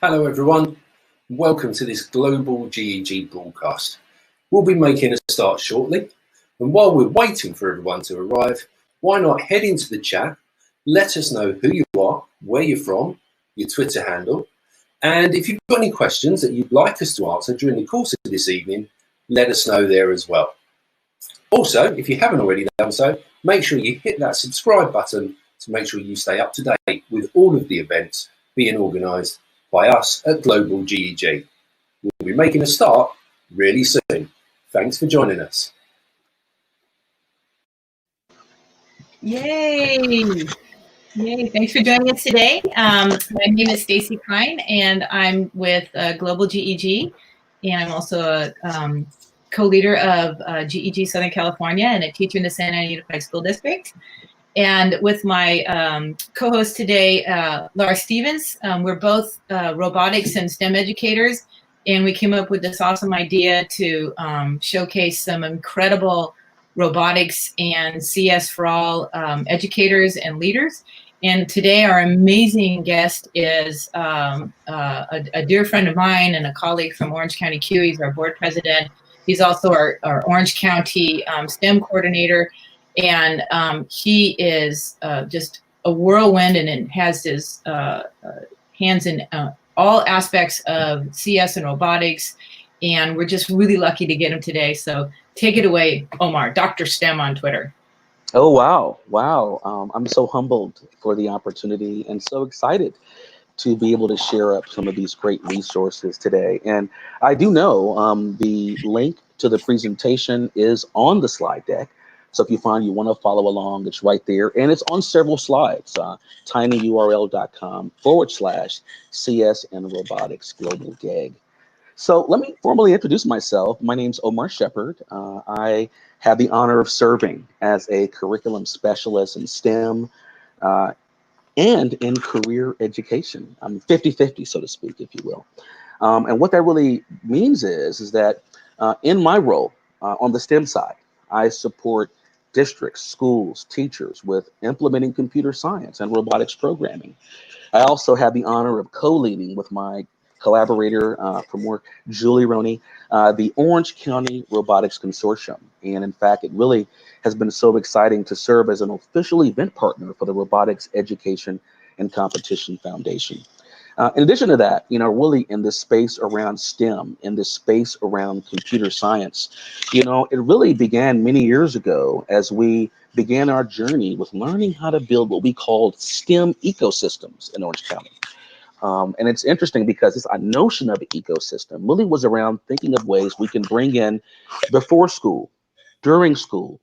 Hello everyone, welcome to this global GEG broadcast. We'll be making a start shortly, and while we're waiting for everyone to arrive, why not head into the chat, let us know who you are, where you're from, your Twitter handle, and if you've got any questions that you'd like us to answer during the course of this evening, let us know there as well. Also, if you haven't already done so, make sure you hit that subscribe button to make sure you stay up to date with all of the events being organised by us at Global GEG. We'll be making a start really soon. Thanks for joining us. Yay! Yay! Thanks for joining us today. My name is Stacy Kline, and I'm with Global GEG, and I'm also a co-leader of GEG Southern California and a teacher in the Santa Ana Unified School District. And with my co-host today, Laura Stevens, we're both robotics and STEM educators, and we came up with this awesome idea to showcase some incredible robotics and CS for all educators and leaders. And today our amazing guest is a dear friend of mine and a colleague from Orange County Q. He's our board president. He's also our Orange County STEM coordinator. And he is just a whirlwind and has his hands in all aspects of CS and robotics. And we're just really lucky to get him today. So take it away, Omar, Dr. STEM on Twitter. Oh, wow. Wow. I'm so humbled for the opportunity and so excited to be able to share up some of these great resources today. And I do know the link to the presentation is on the slide deck. So if you find you want to follow along, it's right there. And it's on several slides, tinyurl.com/CS and robotics global gig. So let me formally introduce myself. My name's Omar Shepherd. I have the honor of serving as a curriculum specialist in STEM and in career education. I'm 50-50, so to speak, if you will. And what that really means is that in my role on the STEM side, I support districts, schools, teachers with implementing computer science and robotics programming. I also have the honor of co-leading with my collaborator from work, Julie Roney, the Orange County Robotics Consortium. And in fact, it really has been so exciting to serve as an official event partner for the Robotics Education and Competition Foundation. In addition to that, really in this space around STEM, in this space around computer science, it really began many years ago as we began our journey with learning how to build what we called STEM ecosystems in Orange County. And it's interesting because this notion of ecosystem really was around thinking of ways we can bring in before school, during school,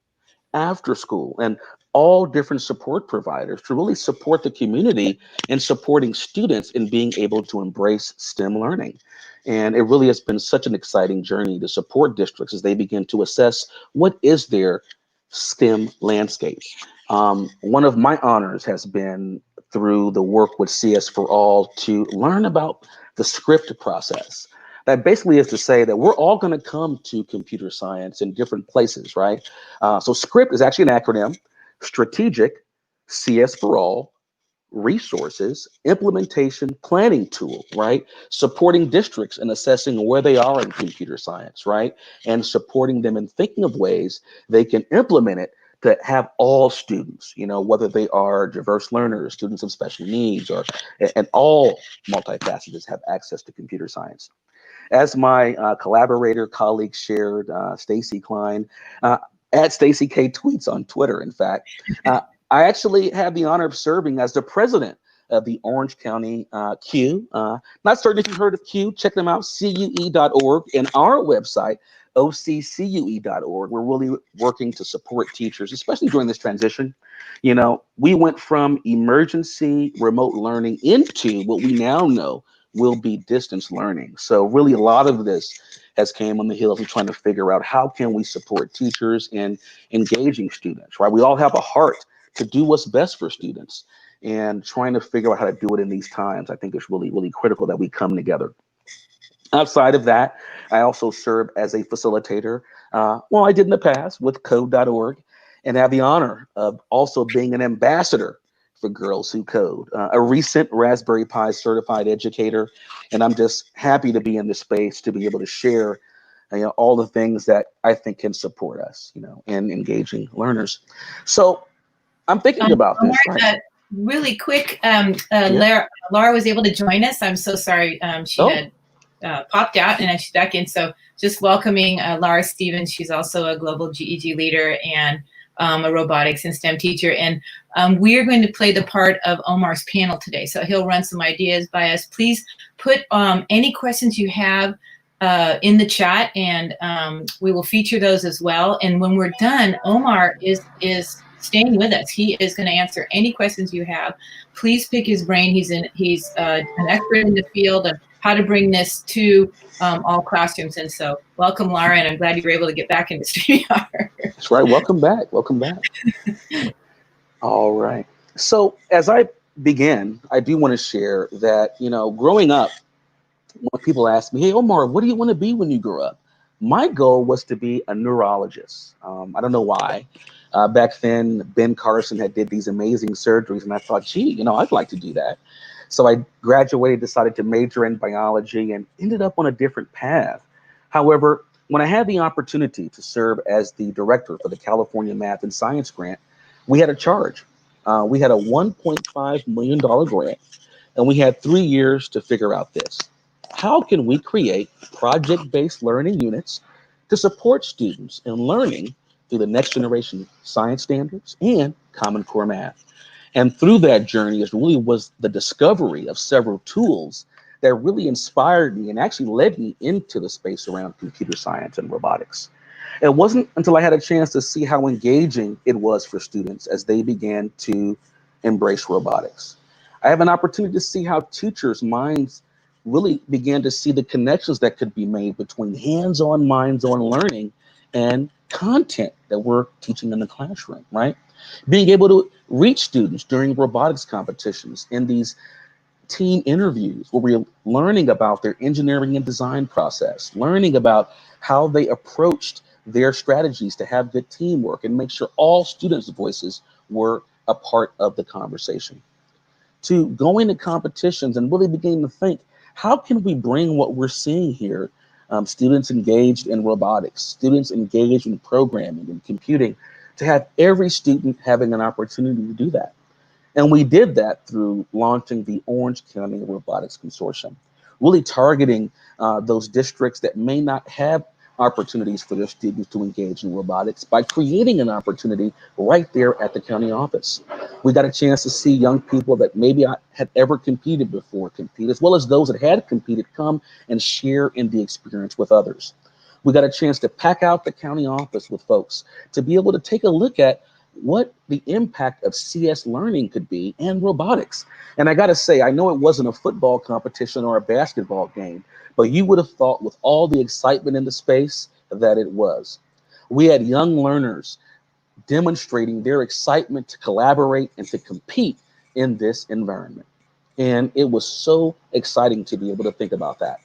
after school, and all different support providers to really support the community in supporting students in being able to embrace STEM learning. And it really has been such an exciting journey to support districts as they begin to assess what is their STEM landscape. One of my honors has been through the work with CS for All to learn about the script process. That basically is to say that we're all going to come to computer science in different places, right? So SCRIPT is actually an acronym: Strategic, CS for All, Resources, Implementation, Planning Tool, right? Supporting districts in assessing where they are in computer science, right? And supporting them in thinking of ways they can implement it to have all students, whether they are diverse learners, students of special needs, and all multifaceteds have access to computer science. As my collaborator, colleague shared, Stacy Kline, at Stacy K Tweets on Twitter, in fact, I actually had the honor of serving as the president of the Orange County Q. Not certain if you've heard of Q, check them out, cue.org, and our website, occue.org. We're really working to support teachers, especially during this transition. We went from emergency remote learning into what we now know will be distance learning. So really a lot of this has came on the heels of trying to figure out how can we support teachers in engaging students, right? We all have a heart to do what's best for students, and trying to figure out how to do it in these times, I think is really, really critical that we come together. Outside of that, I also serve as a facilitator. I did in the past with code.org, and have the honor of also being an ambassador for girls who code, a recent Raspberry Pi certified educator, and I'm just happy to be in this space to be able to share all the things that I think can support us, and engaging learners. So I'm thinking about this, right? Really quick, Yeah. Laura was able to join us. I'm so sorry she Oh. had popped out and then she's back in. So just welcoming Laura Stevens. She's also a global GEG leader and a robotics and STEM teacher. And we are going to play the part of Omar's panel today. So he'll run some ideas by us. Please put any questions you have in the chat, and we will feature those as well. And when we're done, Omar is staying with us. He is going to answer any questions you have. Please pick his brain. He's an expert in the field of how to bring this to all classrooms. And so welcome, Laura, and I'm glad you were able to get back into StreamYard. That's right. Welcome back. Welcome back. All right. So as I begin, I do want to share that, growing up, when people ask me, hey, Omar, what do you want to be when you grow up? My goal was to be a neurologist. I don't know why. Back then, Ben Carson had did these amazing surgeries, and I thought, gee, I'd like to do that. So I graduated, decided to major in biology, and ended up on a different path. However, when I had the opportunity to serve as the director for the California Math and Science Grant, we had a charge. We had a $1.5 million grant, and we had 3 years to figure out this. How can we create project-based learning units to support students in learning through the next generation science standards and Common Core math? And through that journey, it really was the discovery of several tools that really inspired me and actually led me into the space around computer science and robotics. It wasn't until I had a chance to see how engaging it was for students as they began to embrace robotics. I have an opportunity to see how teachers' minds really began to see the connections that could be made between hands-on, minds-on learning and content that we're teaching in the classroom, right? Being able to reach students during robotics competitions in these team interviews where we're learning about their engineering and design process, learning about how they approached their strategies to have good teamwork and make sure all students' voices were a part of the conversation. To going to competitions and really beginning to think, how can we bring what we're seeing here, students engaged in robotics, students engaged in programming and computing, to have every student having an opportunity to do that? And we did that through launching the Orange County Robotics Consortium, really targeting those districts that may not have opportunities for their students to engage in robotics by creating an opportunity right there at the county office. We got a chance to see young people that maybe had ever competed before compete, as well as those that had competed come and share in the experience with others. We got a chance to pack out the county office with folks to be able to take a look at what the impact of CS learning could be and robotics. And I got to say, I know it wasn't a football competition or a basketball game, but you would have thought with all the excitement in the space that it was. We had young learners demonstrating their excitement to collaborate and to compete in this environment. And it was so exciting to be able to think about that.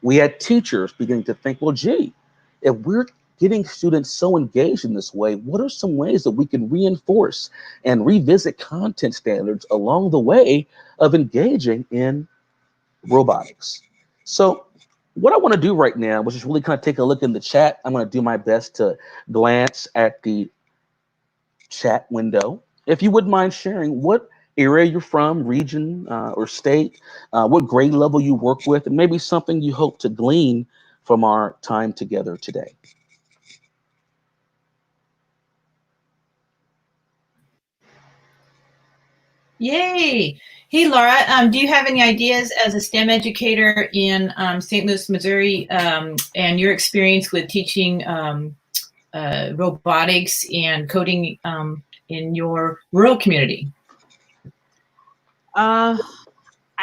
We had teachers beginning to think, well, gee, if we're getting students so engaged in this way, what are some ways that we can reinforce and revisit content standards along the way of engaging in robotics? So what I want to do right now is just really kind of take a look in the chat. I'm going to do my best to glance at the chat window. If you wouldn't mind sharing what area you're from, region or state, what grade level you work with, and maybe something you hope to glean from our time together today. Yay. Hey, Laura, do you have any ideas as a STEM educator in St. Louis, Missouri, and your experience with teaching robotics and coding in your rural community? I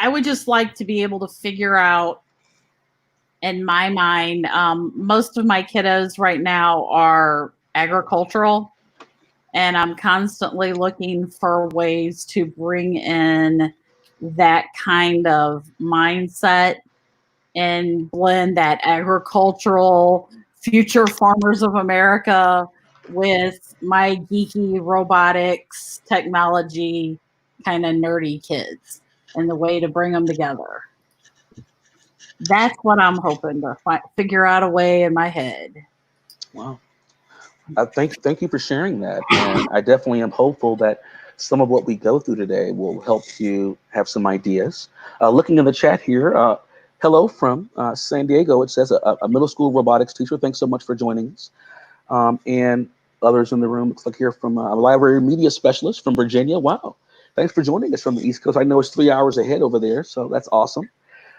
would just like to be able to figure out, in my mind, most of my kiddos right now are agricultural, and I'm constantly looking for ways to bring in that kind of mindset and blend that agricultural future farmers of America with my geeky robotics technology kind of nerdy kids and the way to bring them together. That's what I'm hoping to figure out a way in my head. Wow. Thank you for sharing that. And I definitely am hopeful that some of what we go through today will help you have some ideas. Looking in the chat here, hello from San Diego. It says a middle school robotics teacher. Thanks so much for joining us. And others in the room, looks like here from a library media specialist from Virginia. Wow. Thanks for joining us from the East Coast. I know it's 3 hours ahead over there, so that's awesome.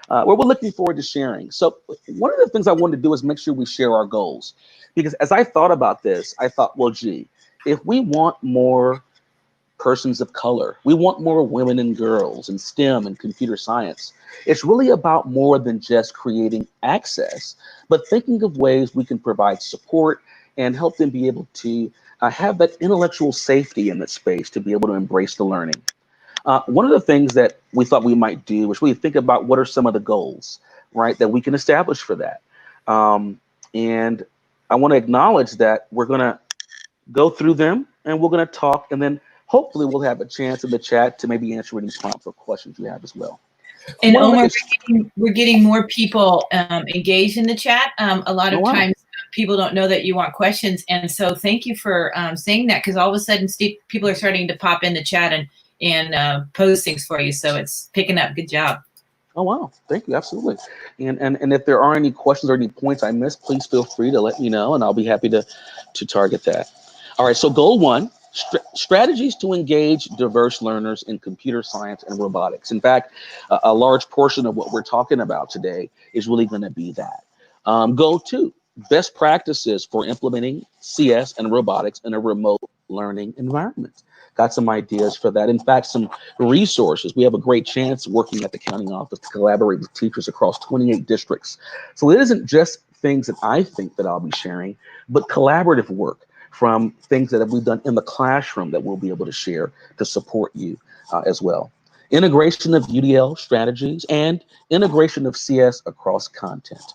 Well, we're looking forward to sharing. So one of the things I wanted to do is make sure we share our goals. Because as I thought about this, I thought, well, gee, if we want more persons of color, we want more women and girls in STEM and computer science, it's really about more than just creating access, but thinking of ways we can provide support and help them be able to have that intellectual safety in that space to be able to embrace the learning. One of the things that we thought we might do is really think about what are some of the goals, right, that we can establish for that. And I want to acknowledge that we're going to go through them and we're going to talk, and then hopefully we'll have a chance in the chat to maybe answer any prompts or questions you have as well. And Omar, we're getting more people engaged in the chat. A lot of times people don't know that you want questions. And so thank you for saying that, because all of a sudden people are starting to pop in the chat and post things for you. So it's picking up. Good job. Oh, wow. Thank you. Absolutely. And if there are any questions or any points I missed, please feel free to let me know, and I'll be happy to target that. All right. So goal 1, strategies to engage diverse learners in computer science and robotics. In fact, a large portion of what we're talking about today is really going to be that. Goal 2, best practices for implementing CS and robotics in a remote learning environment. Got some ideas for that. In fact, some resources. We have a great chance working at the county office to collaborate with teachers across 28 districts. So it isn't just things that I think that I'll be sharing, but collaborative work from things that we've done in the classroom that we'll be able to share to support you as well. Integration of UDL strategies and integration of CS across content.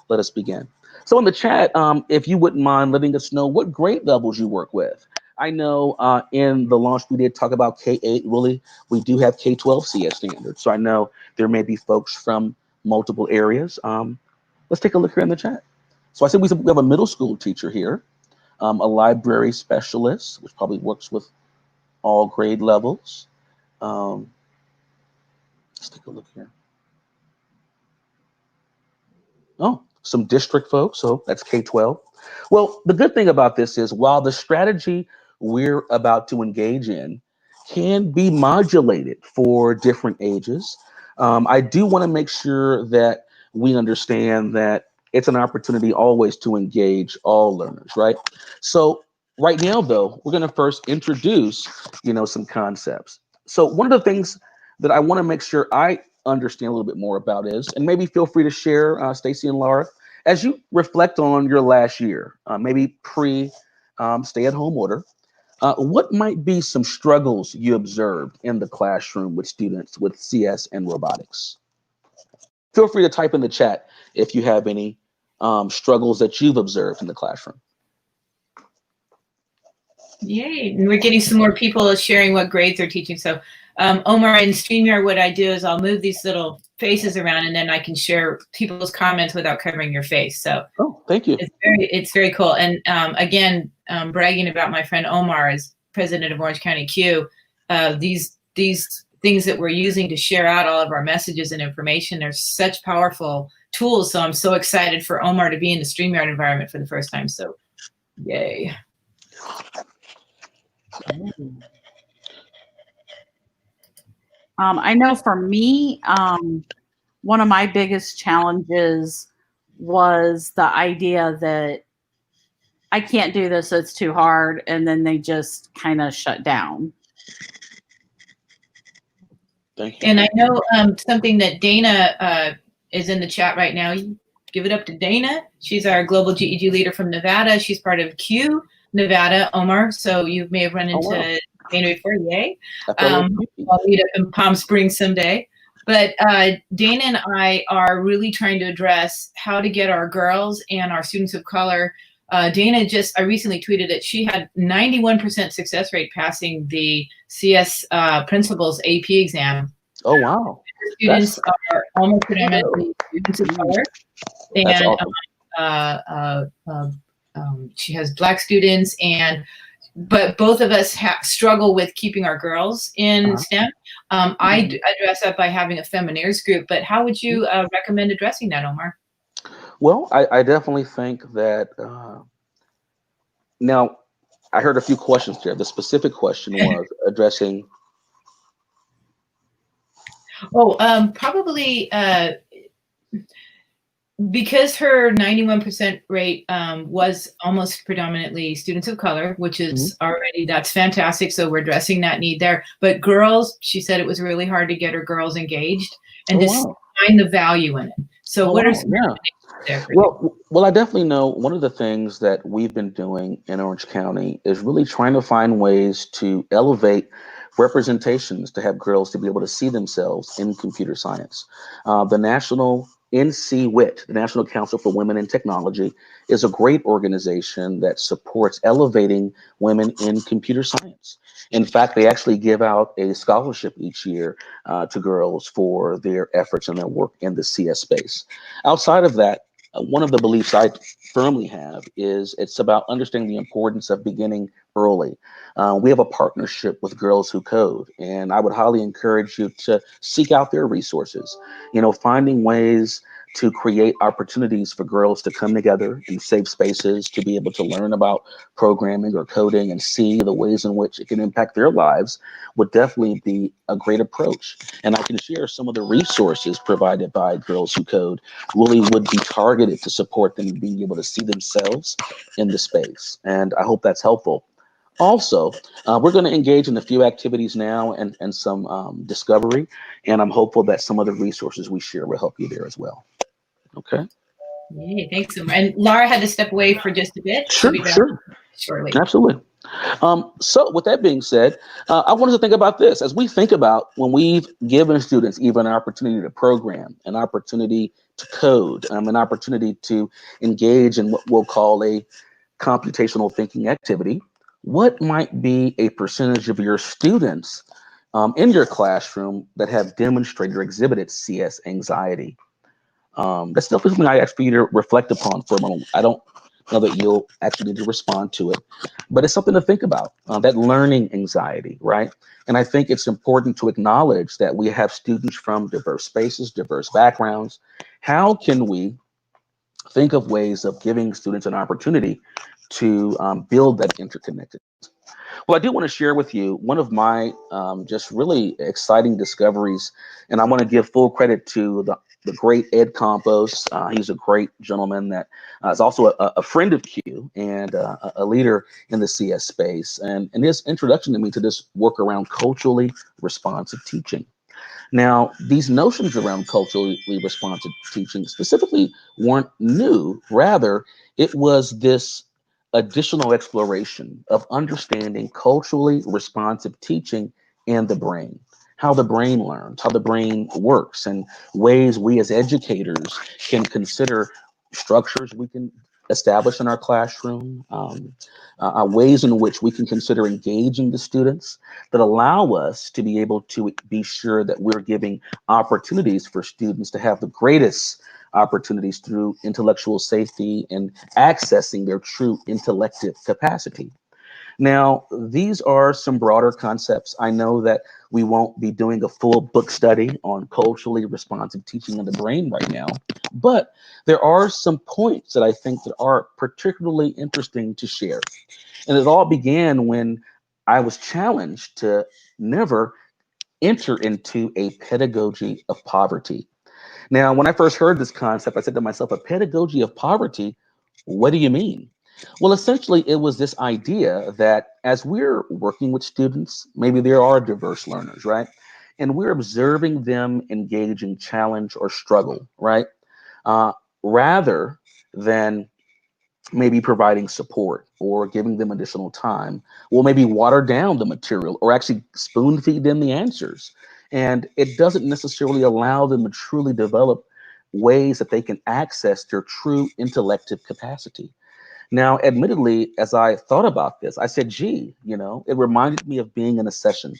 Let us begin. So in the chat, if you wouldn't mind letting us know what grade levels you work with. I know in the launch we did talk about K8. Really, we do have K12 CS Standards. So I know there may be folks from multiple areas. Let's take a look here in the chat. So I said we have a middle school teacher here, a library specialist, which probably works with all grade levels. Let's take a look here. Oh, some district folks, so that's K12. Well, the good thing about this is while the strategy we're about to engage in can be modulated for different ages, I do want to make sure that we understand that it's an opportunity always to engage all learners, right? So right now, though, we're going to first introduce, some concepts. So one of the things that I want to make sure I understand a little bit more about is, and maybe feel free to share, Stacy and Laura, as you reflect on your last year, maybe pre-stay-at-home order, what might be some struggles you observed in the classroom with students with CS and robotics? Feel free to type in the chat if you have any struggles that you've observed in the classroom. Yay, and we're getting some more people sharing what grades they're teaching. So Omar, in StreamYard, what I do is I'll move these little faces around and then I can share people's comments without covering your face. So thank you. It's very cool. And again, bragging about my friend Omar as president of Orange County Q, these things that we're using to share out all of our messages and information, they're such powerful tools. So I'm so excited for Omar to be in the StreamYard environment for the first time. So yay. I know for me, one of my biggest challenges was the idea that I can't do this, it's too hard, and then they just kind of shut down. Thank you. And I know something that Dana is in the chat right now. You give it up to Dana. She's our global GEG leader from Nevada. She's part of Q Nevada, Omar. So you may have run into Dana before. Yay. I'll meet up in Palm Springs someday. But Dana and I are really trying to address how to get our girls and our students of color Dana I recently tweeted that she had 91% success rate passing the CS Principles AP exam. Oh, wow. Students are almost predominantly students of color. That's And she has Black students, but both of us struggle with keeping our girls in STEM. I address that by having a Femineers group, but how would you recommend addressing that, Omar? Well, I definitely think that, now, I heard a few questions there. The specific question was addressing. Probably because her 91% rate was almost predominantly students of color, which is already, that's fantastic. So we're addressing that need there. But girls, she said it was really hard to get her girls engaged and find the value in it. So what are some there for you? Well, I definitely know one of the things that we've been doing in Orange County is really trying to find ways to elevate representations to have girls to be able to see themselves in computer science. The National NCWIT, the National Council for Women in Technology, is a great organization that supports elevating women in computer science. In fact, they actually give out a scholarship each year to girls for their efforts and their work in the CS space. Outside of that, one of the beliefs I firmly have is it's about understanding the importance of beginning early. We have a partnership with Girls Who Code, and I would highly encourage you to seek out their resources. You know, finding ways to create opportunities for girls to come together in safe spaces to be able to learn about programming or coding and see the ways in which it can impact their lives would definitely be a great approach. And I can share some of the resources provided by Girls Who Code really would be targeted to support them being able to see themselves in the space. And I hope that's helpful. Also, we're going to engage in a few activities now and some discovery, and I'm hopeful that some of the resources we share will help you there as well. Okay. Yay, thanks, Omar. And Laura had to step away for just a bit. Sure. Shortly. Absolutely. So with that being said, I wanted to think about this as we think about when we've given students even an opportunity to program, an opportunity to code, an opportunity to engage in what we'll call a computational thinking activity. What might be a percentage of your students in your classroom that have demonstrated or exhibited CS anxiety? That's definitely something I ask for you to reflect upon for a moment. I don't know that you'll actually need to respond to it, but it's something to think about, that learning anxiety, right? And I think it's important to acknowledge that we have students from diverse spaces, diverse backgrounds. How can we think of ways of giving students an opportunity to build that interconnected? Well, I do want to share with you one of my just really exciting discoveries, and I want to give full credit to the great Ed Campos. He's a great gentleman that is also a friend of Q and a leader in the CS space. And his introduction to me to this work around culturally responsive teaching. Now, these notions around culturally responsive teaching specifically weren't new. Rather, it was this additional exploration of understanding culturally responsive teaching and the brain, how the brain learns, how the brain works, and ways we as educators can consider structures we can establish in our classroom, ways in which we can consider engaging the students that allow us to be able to be sure that we're giving opportunities for students to have the greatest opportunities through intellectual safety and accessing their true intellective capacity. Now, these are some broader concepts. I know that we won't be doing a full book study on culturally responsive teaching in the brain right now, but there are some points that I think that are particularly interesting to share. And it all began when I was challenged to never enter into a pedagogy of poverty. Now, when I first heard this concept, I said to myself, a pedagogy of poverty, what do you mean? Well, essentially, it was this idea that as we're working with students, maybe there are diverse learners, right? And we're observing them engage in challenge or struggle, right? Rather than maybe providing support or giving them additional time, we'll maybe water down the material or actually spoon feed them the answers. And it doesn't necessarily allow them to truly develop ways that they can access their true intellective capacity. Now, admittedly, as I thought about this, I said, gee, you know, it reminded me of being in a session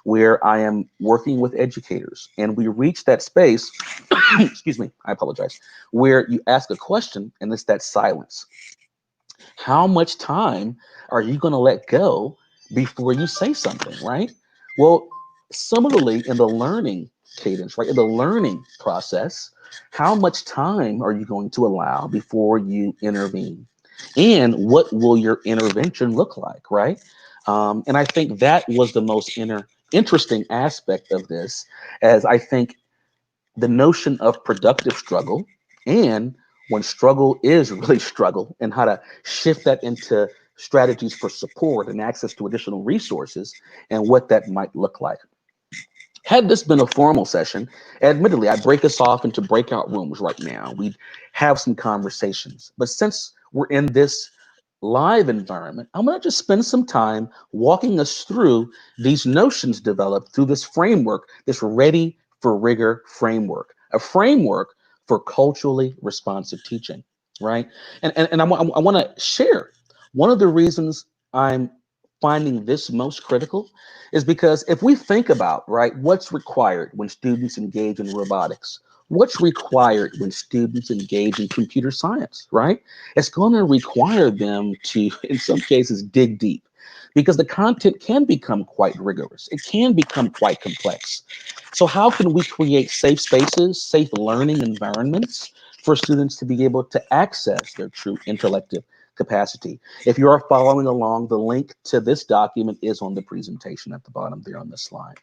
where I am working with educators and we reach that space, excuse me, I apologize, where you ask a question and it's that silence. How much time are you going to let go before you say something, right? Well, similarly in the learning cadence, right, in the learning process, how much time are you going to allow before you intervene? And what will your intervention look like, right? And I think that was the most interesting aspect of this, as I think the notion of productive struggle and when struggle is really struggle and how to shift that into strategies for support and access to additional resources and what that might look like. Had this been a formal session, admittedly, I'd break us off into breakout rooms right now. We'd have some conversations. But since we're in this live environment, I'm going to just spend some time walking us through these notions developed through this framework, this Ready for Rigor framework, a framework for culturally responsive teaching, right? And I want to share one of the reasons I'm finding this most critical is because if we think about, right, what's required when students engage in robotics, what's required when students engage in computer science, right? It's going to require them to, in some cases, dig deep because the content can become quite rigorous. It can become quite complex. So how can we create safe spaces, safe learning environments for students to be able to access their true intellectual capacity? If you are following along, the link to this document is on the presentation at the bottom there on the slide.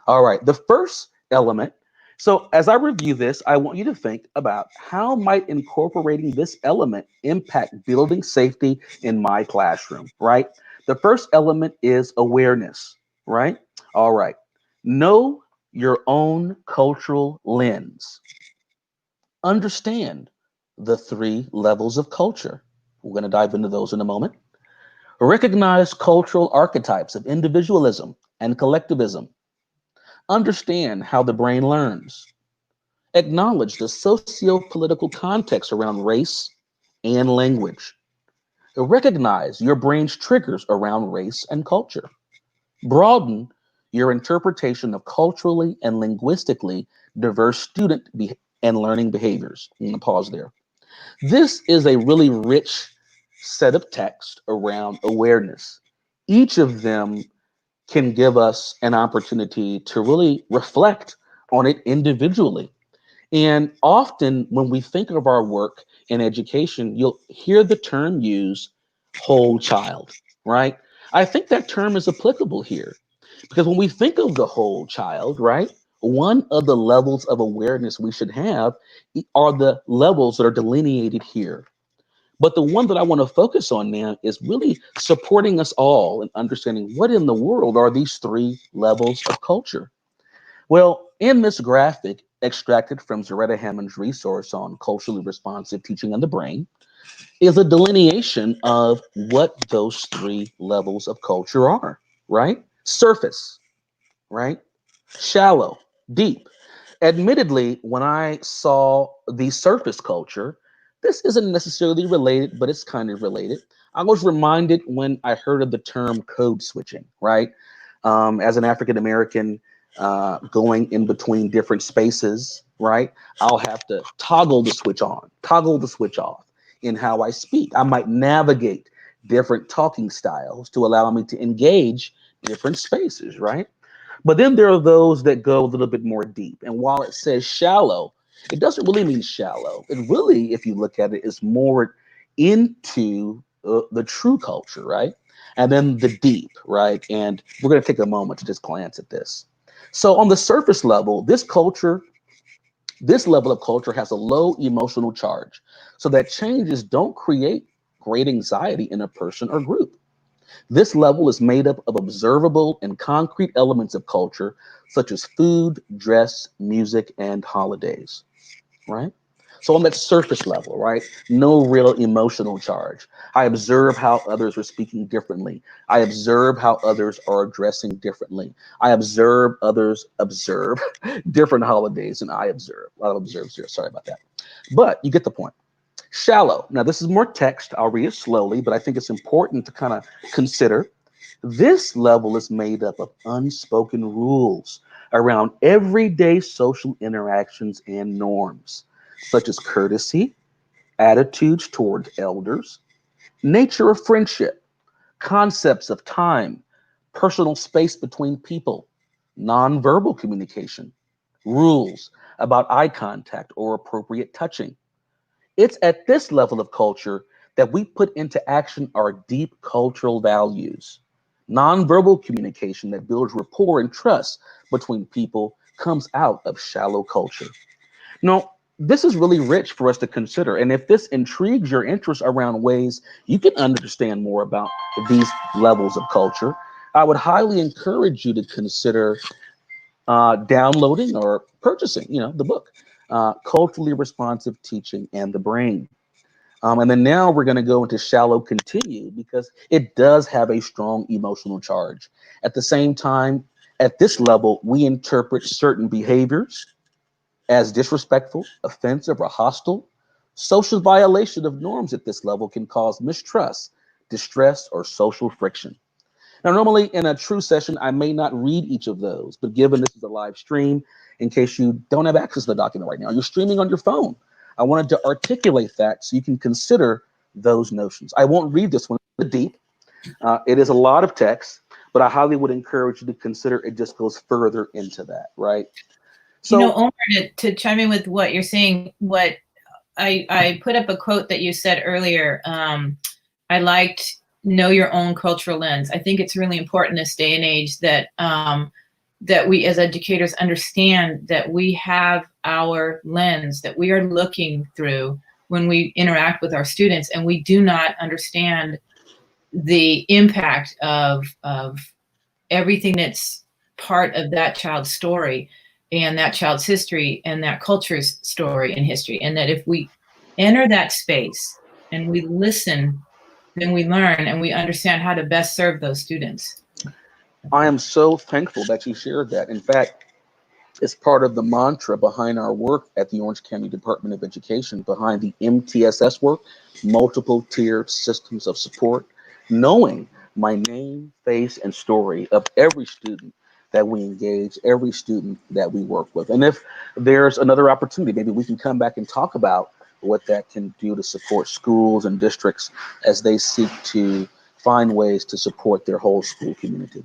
All right, the first element. So as I review this, I want you to think about how might incorporating this element impact building safety in my classroom, right? The first element is awareness, right? All right, know your own cultural lens. Understand the 3 levels of culture. We're going to dive into those in a moment. Recognize cultural archetypes of individualism and collectivism. Understand how the brain learns. Acknowledge the socio-political context around race and language. Recognize your brain's triggers around race and culture. Broaden your interpretation of culturally and linguistically diverse student and learning behaviors. I'm going to pause there. This is a really rich set of text around awareness. Each of them can give us an opportunity to really reflect on it individually. And often when we think of our work in education, you'll hear the term used, whole child, right? I think that term is applicable here because when we think of the whole child, right, one of the levels of awareness we should have are the levels that are delineated here. But the one that I want to focus on now is really supporting us all in understanding what in the world are these 3 levels of culture. Well, in this graphic extracted from Zaretta Hammond's resource on culturally responsive teaching and the brain is a delineation of what those 3 levels of culture are, right? Surface, right? Shallow, deep. Admittedly, when I saw the surface culture, this isn't necessarily related, but it's kind of related. I was reminded when I heard of the term code switching, right? As an African American going in between different spaces, right? I'll have to toggle the switch on, toggle the switch off in how I speak. I might navigate different talking styles to allow me to engage different spaces, right? But then there are those that go a little bit more deep. And while it says shallow, it doesn't really mean shallow. It really, if you look at it, is more into the true culture, right? And then the deep, right? And we're going to take a moment to just glance at this. So on the surface level, this level of culture has a low emotional charge. So that changes don't create great anxiety in a person or group. This level is made up of observable and concrete elements of culture, such as food, dress, music, and holidays, right? So on that surface level, right? No real emotional charge. I observe how others are speaking differently. I observe how others are dressing differently. I observe others observe different holidays than I observe. A lot of observes here, sorry about that. But you get the point. Shallow. Now, this is more text. I'll read it slowly, but I think it's important to kind of consider. This level is made up of unspoken rules around everyday social interactions and norms, such as courtesy, attitudes toward elders, nature of friendship, concepts of time, personal space between people, nonverbal communication, rules about eye contact or appropriate touching. It's at this level of culture that we put into action our deep cultural values. Nonverbal communication that builds rapport and trust between people comes out of shallow culture. Now, this is really rich for us to consider. And if this intrigues your interest around ways you can understand more about these levels of culture, I would highly encourage you to consider downloading or purchasing, the book, Culturally Responsive Teaching and the Brain. And then now we're going to go into shallow continue because it does have a strong emotional charge. At the same time, at this level, we interpret certain behaviors as disrespectful, offensive, or hostile. Social violation of norms at this level can cause mistrust, distress, or social friction. Now, normally in a true session, I may not read each of those, but given this is a live stream, in case you don't have access to the document right now, you're streaming on your phone. I wanted to articulate that so you can consider those notions. I won't read this one deep. It is a lot of text, but I highly would encourage you to consider it just goes further into that, right? So, Omar, to chime in with what you're saying, what I put up a quote that you said earlier. I liked know your own cultural lens. I think it's really important in this day and age that that we as educators understand that we have our lens that we are looking through when we interact with our students, and we do not understand the impact of everything that's part of that child's story and that child's history and that culture's story and history. And that if we enter that space and we listen, then we learn and we understand how to best serve those students. I am so thankful that you shared that. In fact, it's part of the mantra behind our work at the Orange County Department of Education, behind the MTSS work, multiple tiered systems of support, knowing my name, face, and story of every student that we engage, every student that we work with. And if there's another opportunity, maybe we can come back and talk about what that can do to support schools and districts as they seek to find ways to support their whole school community.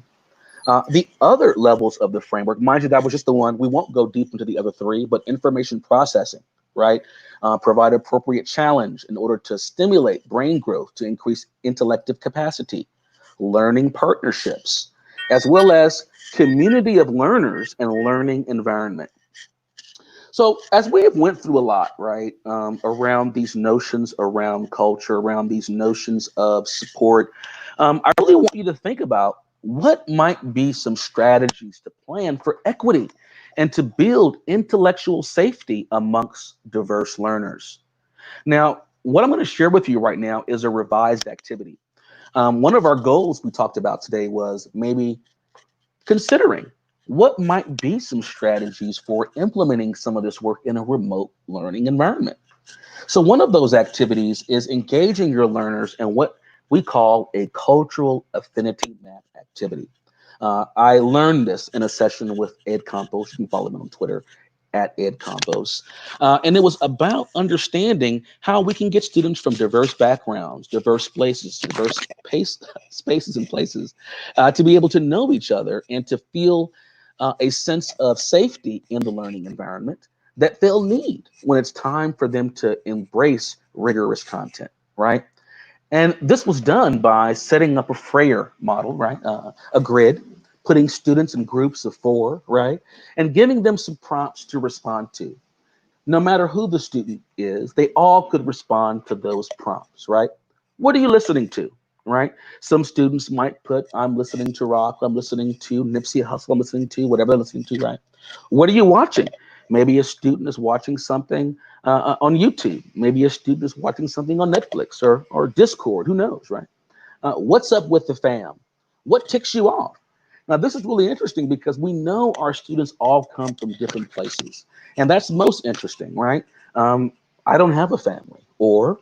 The other levels of the framework, mind you, that was just the one. We won't go deep into the other three, but information processing, right? Provide appropriate challenge in order to stimulate brain growth, to increase intellective capacity, learning partnerships, as well as community of learners and learning environment. So as we have went through a lot, right, around these notions around culture, around these notions of support, I really want you to think about what might be some strategies to plan for equity and to build intellectual safety amongst diverse learners. Now, what I'm going to share with you right now is a revised activity. One of our goals we talked about today was maybe considering what might be some strategies for implementing some of this work in a remote learning environment. So one of those activities is engaging your learners in what we call a cultural affinity map activity. I learned this in a session with Ed Campos. You can follow him on Twitter at Ed Campos. And it was about understanding how we can get students from diverse backgrounds, diverse places, diverse spaces and places to be able to know each other and to feel a sense of safety in the learning environment that they'll need when it's time for them to embrace rigorous content, right? And this was done by setting up a Freyer model, right? A grid, putting students in groups of 4, right? And giving them some prompts to respond to. No matter who the student is, they all could respond to those prompts, right? What are you listening to, right? Some students might put, I'm listening to rock, I'm listening to Nipsey Hussle, I'm listening to whatever they're listening to, right? What are you watching? Maybe a student is watching something on YouTube. Maybe a student is watching something on Netflix or Discord, who knows, right? What's up with the fam? What ticks you off? Now, this is really interesting because we know our students all come from different places. And that's most interesting, right? I don't have a family, or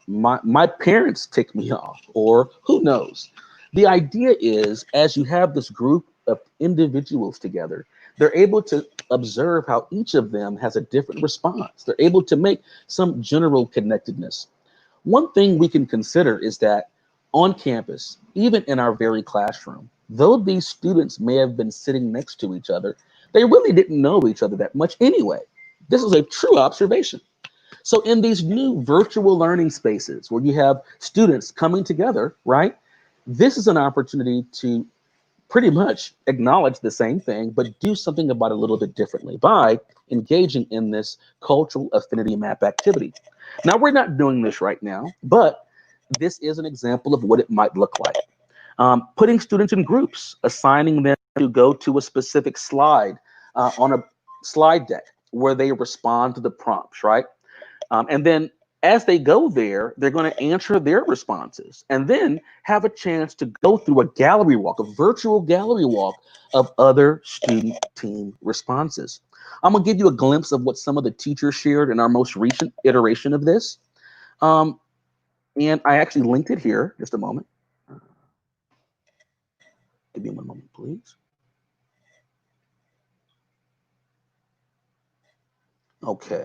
my parents tick me off, or who knows. The idea is, as you have this group of individuals together, they're able to observe how each of them has a different response. They're able to make some general connectedness. One thing we can consider is that on campus, even in our very classroom, though these students may have been sitting next to each other, they really didn't know each other that much anyway. This is a true observation. So in these new virtual learning spaces where you have students coming together, right? This is an opportunity to pretty much acknowledge the same thing, but do something about it a little bit differently by engaging in this cultural affinity map activity. Now, we're not doing this right now, but this is an example of what it might look like. Putting students in groups, assigning them to go to a specific slide on a slide deck where they respond to the prompts, right? And then as they go there, they're going to answer their responses and then have a chance to go through a gallery walk, a virtual gallery walk of other student team responses. I'm going to give you a glimpse of what some of the teachers shared in our most recent iteration of this. And I actually linked it here. Just a moment. Give me one moment, please. Okay.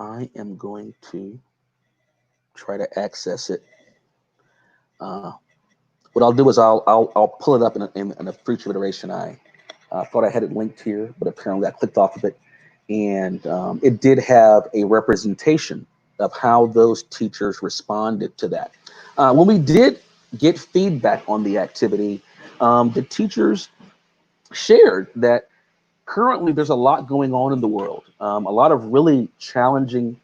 I am going to try to access it. What I'll do is I'll pull it up in a future iteration. I thought I had it linked here, but apparently I clicked off of it, and it did have a representation of how those teachers responded to that. When we did get feedback on the activity, the teachers shared that currently there's a lot going on in the world, a lot of really challenging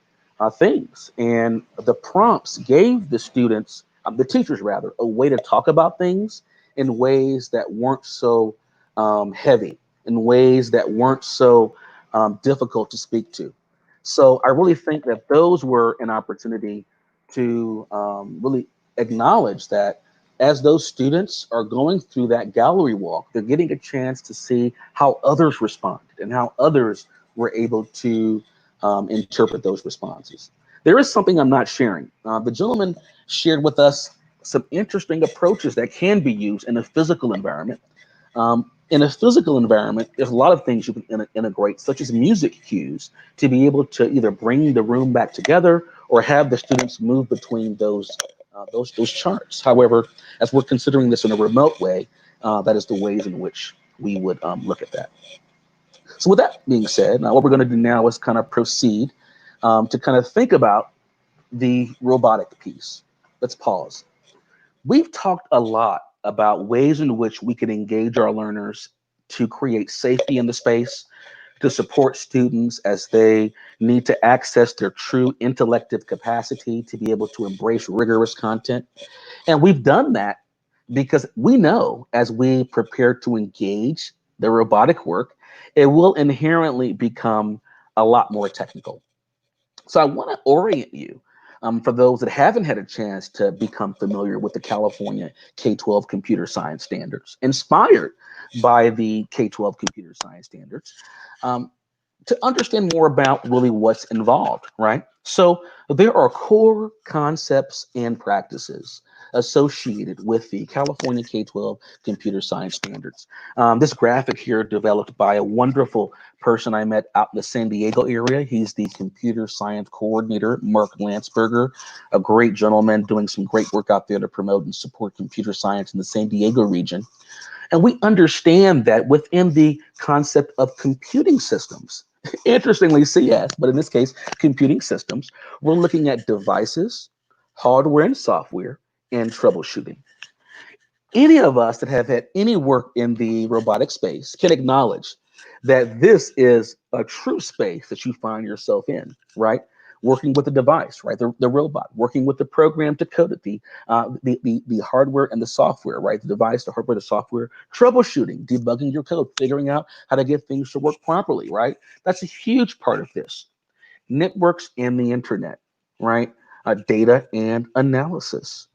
things, and the prompts gave the students, the teachers rather, a way to talk about things in ways that weren't so heavy, in ways that weren't so difficult to speak to. So I really think that those were an opportunity to really acknowledge that as those students are going through that gallery walk, they're getting a chance to see how others responded and how others were able to interpret those responses. There is something I'm not sharing. The gentleman shared with us some interesting approaches that can be used in a physical environment. In a physical environment, there's a lot of things you can integrate, such as music cues, to be able to either bring the room back together or have the students move between those charts. However, as we're considering this in a remote way, that is the ways in which we would look at that. So with that being said, what we're going to do now is kind of proceed to kind of think about the robotic piece. Let's pause. We've talked a lot about ways in which we can engage our learners to create safety in the space, to support students as they need to access their true intellective capacity to be able to embrace rigorous content. And we've done that because we know as we prepare to engage the robotic work, it will inherently become a lot more technical. So I want to orient you for those that haven't had a chance to become familiar with the California K12 Computer Science Standards, inspired by the K12 Computer Science Standards, to understand more about really what's involved, right? So there are core concepts and practices associated with the California K12 Computer Science Standards. This graphic here developed by a wonderful person I met out in the San Diego area. He's the computer science coordinator, Mark Landsberger, a great gentleman doing some great work out there to promote and support computer science in the San Diego region. And we understand that within the concept of computing systems, interestingly CS, but in this case, computing systems, we're looking at devices, hardware and software, and troubleshooting. Any of us that have had any work in the robotic space can acknowledge that this is a true space that you find yourself in, right? Working with the device, right? The robot, working with the program to code it, the hardware and the software, right? The device, the hardware, the software, troubleshooting, debugging your code, figuring out how to get things to work properly, right? That's a huge part of this. Networks and the internet, right? Data and analysis.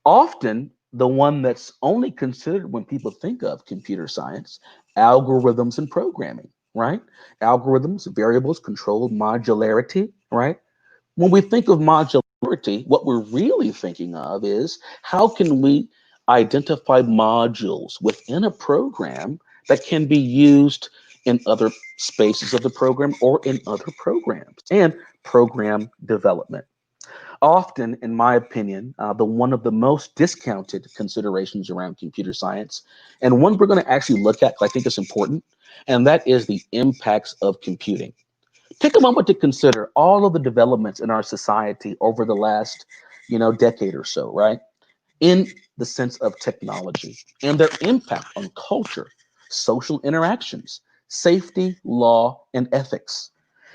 Often the one that's only considered when people think of computer science, algorithms and programming, right? Algorithms, variables, control, modularity, right? When we think of modularity, what we're really thinking of is how can we identify modules within a program that can be used in other spaces of the program or in other programs, and program development. Often, in my opinion, one of the most discounted considerations around computer science, and one we're going to actually look at, 'cause I think it's important, and that is the impacts of computing. Take a moment to consider all of the developments in our society over the last, decade or so, right? In the sense of technology and their impact on culture, social interactions, safety, law, and ethics.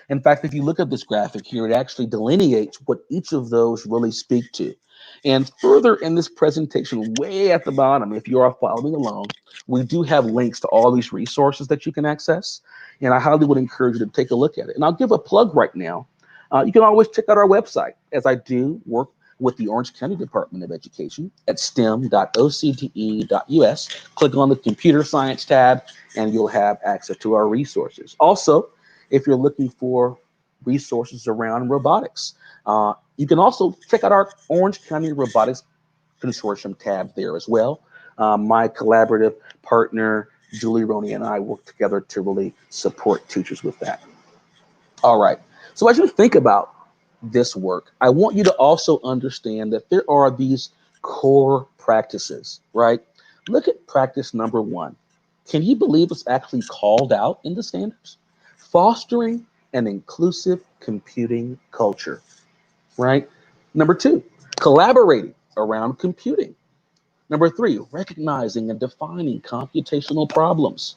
In fact, if you look at this graphic here, it actually delineates what each of those really speak to. And further in this presentation, way at the bottom, if you are following along, we do have links to all these resources that you can access. And I highly would encourage you to take a look at it. And I'll give a plug right now. You can always check out our website, as I do work with the Orange County Department of Education at stem.ocde.us. Click on the computer science tab and you'll have access to our resources. Also, if you're looking for resources around robotics, you can also check out our Orange County Robotics Consortium tab there as well. My collaborative partner, Julie Roney, and I work together to really support teachers with that. All right, so as you think about this work, I want you to also understand that there are these core practices, right? Look at practice number 1. Can you believe it's actually called out in the standards? Fostering an inclusive computing culture, right? Number 2, collaborating around computing. Number 3, recognizing and defining computational problems.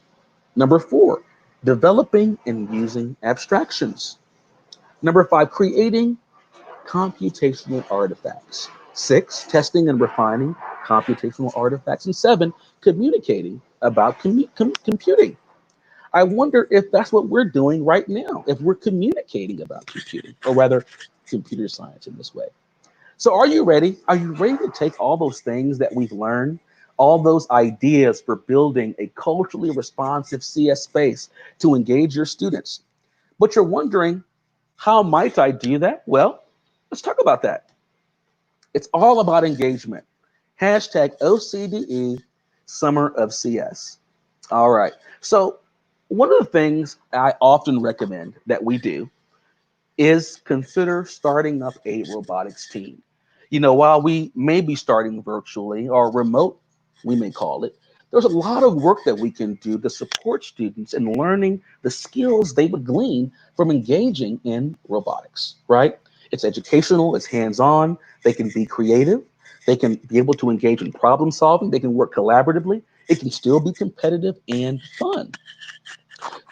Number 4, developing and using abstractions. Number 5, creating computational artifacts. 6, testing and refining computational artifacts. And 7, communicating about computing. I wonder if that's what we're doing right now, if we're communicating about computing, or rather computer science in this way. So are you ready? Are you ready to take all those things that we've learned, all those ideas for building a culturally responsive CS space to engage your students? But you're wondering, how might I do that? Well, let's talk about that. It's all about engagement. Hashtag OCDE Summer of CS. All right. So one of the things I often recommend that we do is consider starting up a robotics team. While we may be starting virtually or remote, we may call it, there's a lot of work that we can do to support students in learning the skills they would glean from engaging in robotics, right? It's educational, it's hands-on, they can be creative, they can be able to engage in problem solving, they can work collaboratively, it can still be competitive and fun.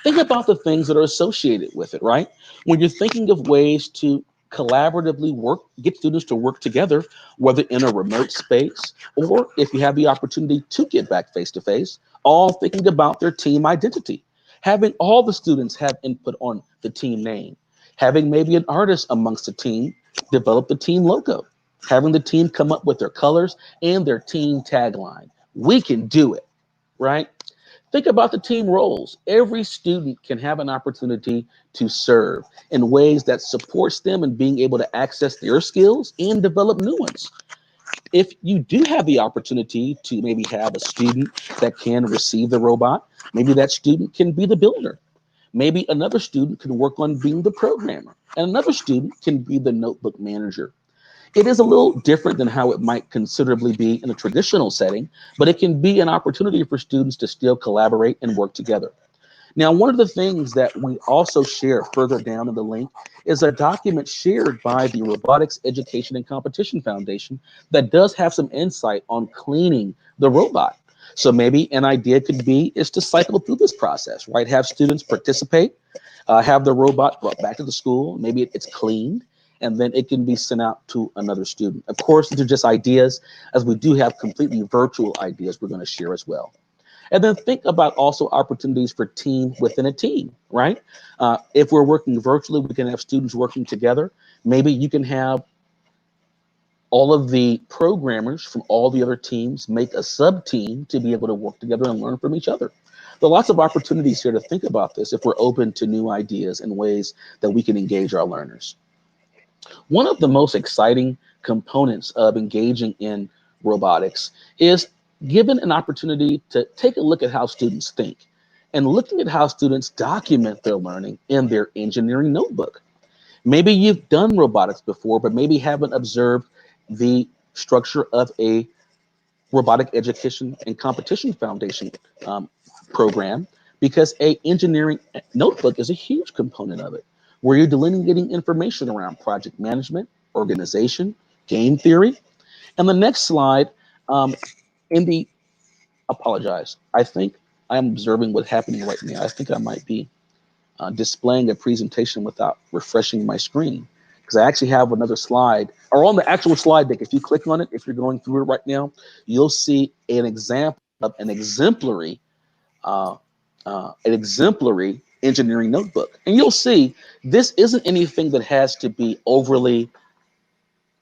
Think about the things that are associated with it, right? When you're thinking of ways to collaboratively get students to work together, whether in a remote space or if you have the opportunity to get back face-to-face, all thinking about their team identity. Having all the students have input on the team name, having maybe an artist amongst the team develop the team logo, having the team come up with their colors and their team tagline. We can do it, right? Think about the team roles. Every student can have an opportunity to serve in ways that supports them in being able to access their skills and develop new ones. If you do have the opportunity to maybe have a student that can receive the robot, maybe that student can be the builder. Maybe another student can work on being the programmer, and another student can be the notebook manager. It is a little different than how it might considerably be in a traditional setting, but it can be an opportunity for students to still collaborate and work together. Now, one of the things that we also share further down in the link is a document shared by the Robotics Education and Competition Foundation that does have some insight on cleaning the robot. So maybe an idea could be is to cycle through this process, right? Have students participate, have the robot brought back to the school, maybe it's cleaned, and then it can be sent out to another student. Of course, these are just ideas, as we do have completely virtual ideas we're going to share as well. And then think about also opportunities for team within a team, right? If we're working virtually, we can have students working together. Maybe you can have all of the programmers from all the other teams make a sub-team to be able to work together and learn from each other. there are lots of opportunities here to think about this if we're open to new ideas and ways that we can engage our learners. One of the most exciting components of engaging in robotics is given an opportunity to take a look at how students think and looking at how students document their learning in their engineering notebook. Maybe you've done robotics before, but maybe haven't observed the structure of a robotic education and competition foundation program, because a engineering notebook is a huge component of it, where you're delineating information around project management, organization, game theory. And the next slide, apologize, I think I'm observing what's happening right now. I think I might be displaying a presentation without refreshing my screen, because I actually have another slide, or on the actual slide deck, if you click on it, if you're going through it right now, you'll see an example of an exemplary engineering notebook. And you'll see this isn't anything that has to be overly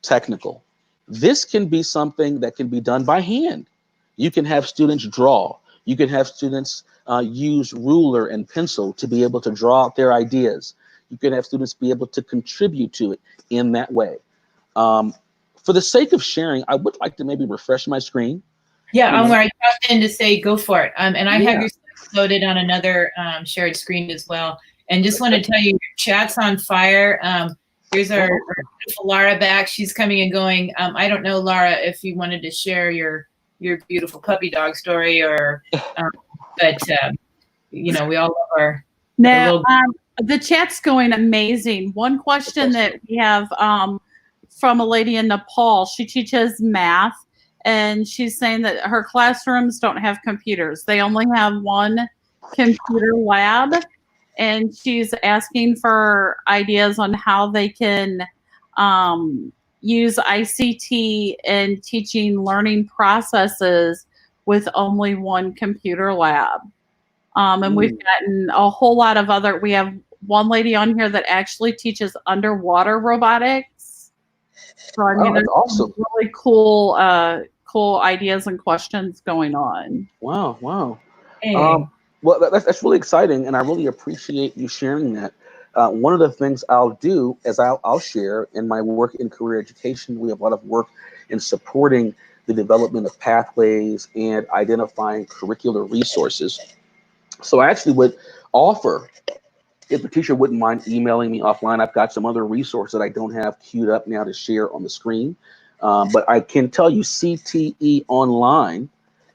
technical. This can be something that can be done by hand. You can have students draw. You can have students use ruler and pencil to be able to draw out their ideas. You can have students be able to contribute to it in that way. For the sake of sharing, I would like to maybe refresh my screen. Yeah, Omar, I popped in to say go for it. And I have your slides loaded on another shared screen as well. And just want to tell you, your chat's on fire. Here's our beautiful Lara back. She's coming and going. I don't know, Lara, if you wanted to share your beautiful puppy dog story, or but you know, we all love our the chat's going amazing. One question that we have from a lady in Nepal, she teaches math, and she's saying that her classrooms don't have computers. They only have one computer lab, and she's asking for ideas on how they can use ICT in teaching learning processes with only one computer lab. And we've gotten a whole lot of other, we have one lady on here that actually teaches underwater robotics. So I mean, there's awesome. Really cool, cool ideas and questions going on. Wow, wow. Hey. Well, that's really exciting, and I really appreciate you sharing that. One of the things I'll do is I'll share in my work in career education. We have a lot of work in supporting the development of pathways and identifying curricular resources. So I actually would offer, if the teacher wouldn't mind emailing me offline, I've got some other resources that I don't have queued up now to share on the screen. But I can tell you CTE Online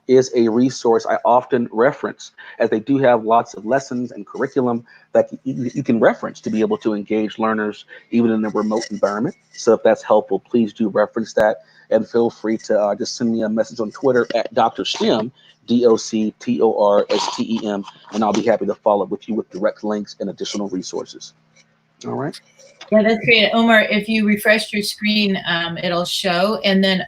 is a resource I often reference, as they do have lots of lessons and curriculum that you can reference to be able to engage learners even in a remote environment. So if that's helpful, please do reference that, and feel free to just send me a message on Twitter at Dr. STEM, DOCTORSTEM, and I'll be happy to follow up with you with direct links and additional resources. All right. Yeah, that's great. Omar, if you refresh your screen, it'll show. And then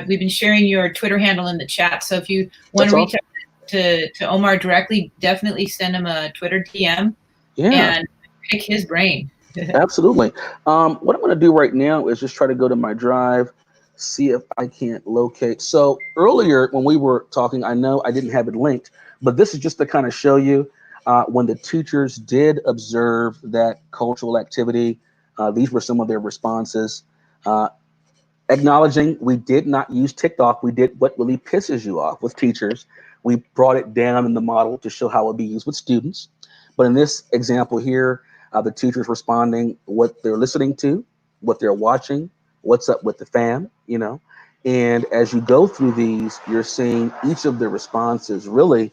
we've been sharing your Twitter handle in the chat. So if you want to reach out to Omar directly, definitely send him a Twitter DM and pick his brain. Absolutely. What I'm going to do right now is just try to go to my drive, see if I can't locate. So earlier when we were talking, I know I didn't have it linked, but this is just to kind of show you when the teachers did observe that cultural activity. These were some of their responses. Acknowledging we did not use TikTok. We did what really pisses you off with teachers. We brought it down in the model to show how it would be used with students. But in this example here, the teachers responding what they're listening to, what they're watching, what's up with the fam, you know. And as you go through these, you're seeing each of the responses really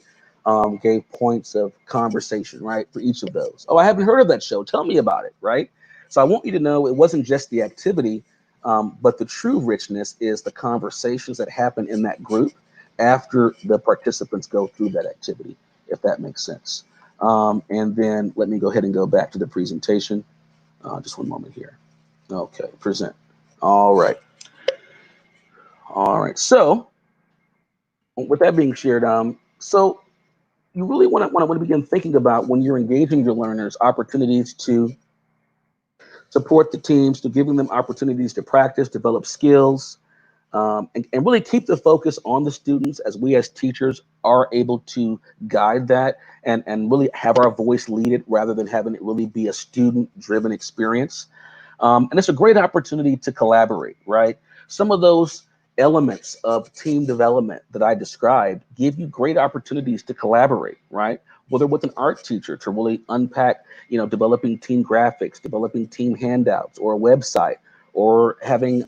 gave points of conversation, right, for each of those. Oh, I haven't heard of that show. Tell me about it, right? So I want you to know it wasn't just the activity, but the true richness is the conversations that happen in that group after the participants go through that activity, if that makes sense. And then let me go ahead and go back to the presentation. Just one moment here. Okay, present. All right. All right. So with that being shared, so you really want to begin thinking about, when you're engaging your learners, opportunities to support the teams, to giving them opportunities to practice, develop skills, and really keep the focus on the students as we as teachers are able to guide that and really have our voice lead it rather than having it really be a student-driven experience. And it's a great opportunity to collaborate, right? Some of those elements of team development that I described give you great opportunities to collaborate, right? Whether with an art teacher to really unpack, developing team graphics, developing team handouts or a website, or having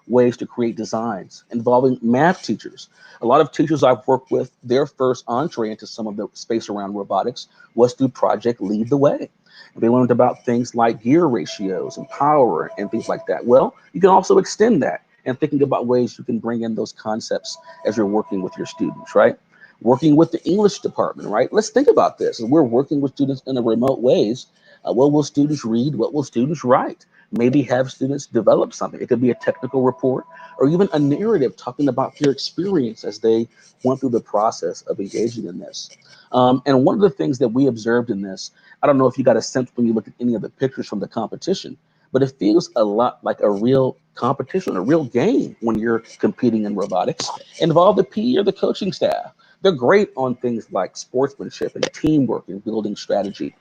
ways to create designs, involving math teachers. A lot of teachers I've worked with, their first entree into some of the space around robotics was through Project Lead the Way. They learned about things like gear ratios and power and things like that. Well, you can also extend that and thinking about ways you can bring in those concepts as you're working with your students, right? Working with the English department, right? Let's think about this. As we're working with students in a remote ways, what will students read? What will students write? Maybe have students develop something. It could be a technical report or even a narrative talking about their experience as they went through the process of engaging in this. And one of the things that we observed in this, I don't know if you got a sense when you look at any of the pictures from the competition, but it feels a lot like a real competition, a real game when you're competing in robotics. Involve the PE or the coaching staff. They're great on things like sportsmanship and teamwork and building strategy.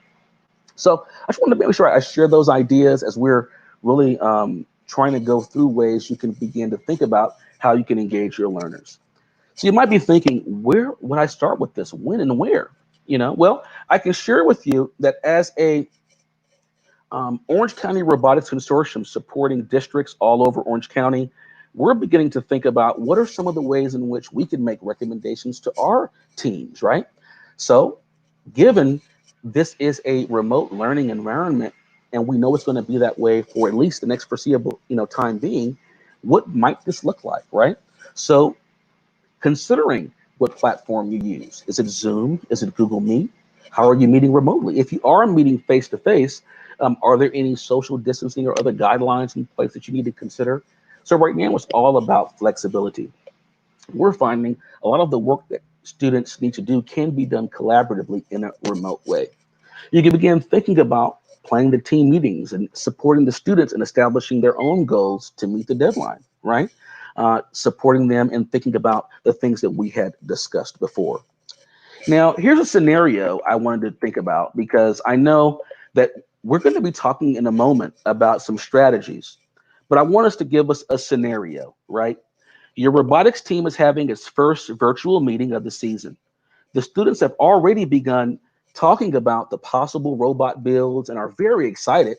So I just wanted to make sure I share those ideas as we're really trying to go through ways you can begin to think about how you can engage your learners. So you might be thinking, where would I start with this? When and where? Well, I can share with you that as a Orange County Robotics Consortium supporting districts all over Orange County, we're beginning to think about what are some of the ways in which we can make recommendations to our teams, right? So given this is a remote learning environment, and we know it's going to be that way for at least the next foreseeable, time being, what might this look like, right? So considering what platform you use. Is it Zoom? Is it Google Meet? How are you meeting remotely? If you are meeting face-to-face, are there any social distancing or other guidelines in place that you need to consider? So right now, it's all about flexibility. We're finding a lot of the work that students need to do can be done collaboratively in a remote way. You can begin thinking about planning the team meetings and supporting the students in establishing their own goals to meet the deadline, right? Supporting them and thinking about the things that we had discussed before. Now, here's a scenario I wanted to think about because I know that we're going to be talking in a moment about some strategies, but I want us to give us a scenario, right? Your robotics team is having its first virtual meeting of the season. The students have already begun talking about the possible robot builds and are very excited.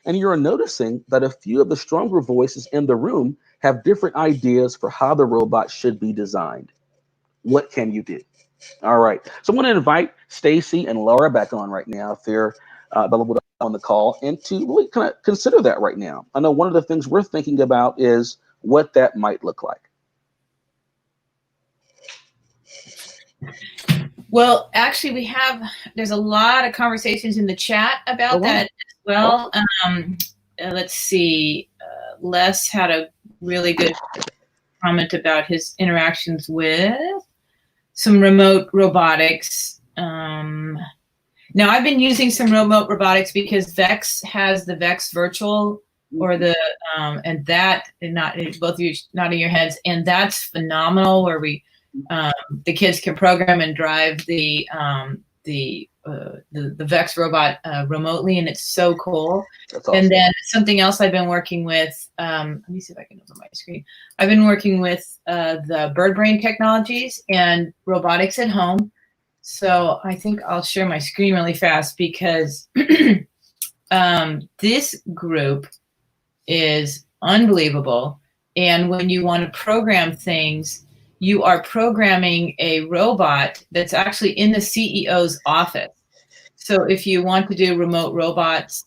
And you're noticing that a few of the stronger voices in the room have different ideas for how the robot should be designed. What can you do? All right. So I'm going to invite Stacy and Laura back on right now if they're available on the call and to really kind of consider that right now. I know one of the things we're thinking about is what that might look like. Well, actually, there's a lot of conversations in the chat about that as well. Let's see. Les had a really good comment about his interactions with some remote robotics. Now, I've been using some remote robotics because Vex has the Vex Virtual or the and that not both of you nodding your heads, and that's phenomenal. Where we the kids can program and drive the Vex robot remotely, and it's so cool. That's awesome. And then something else I've been working with. Let me see if I can open my screen. I've been working with the Bird Brain Technologies and Robotics at Home. So I think I'll share my screen really fast because this group is unbelievable. And when you want to program things, you are programming a robot that's actually in the CEO's office. So if you want to do remote robots,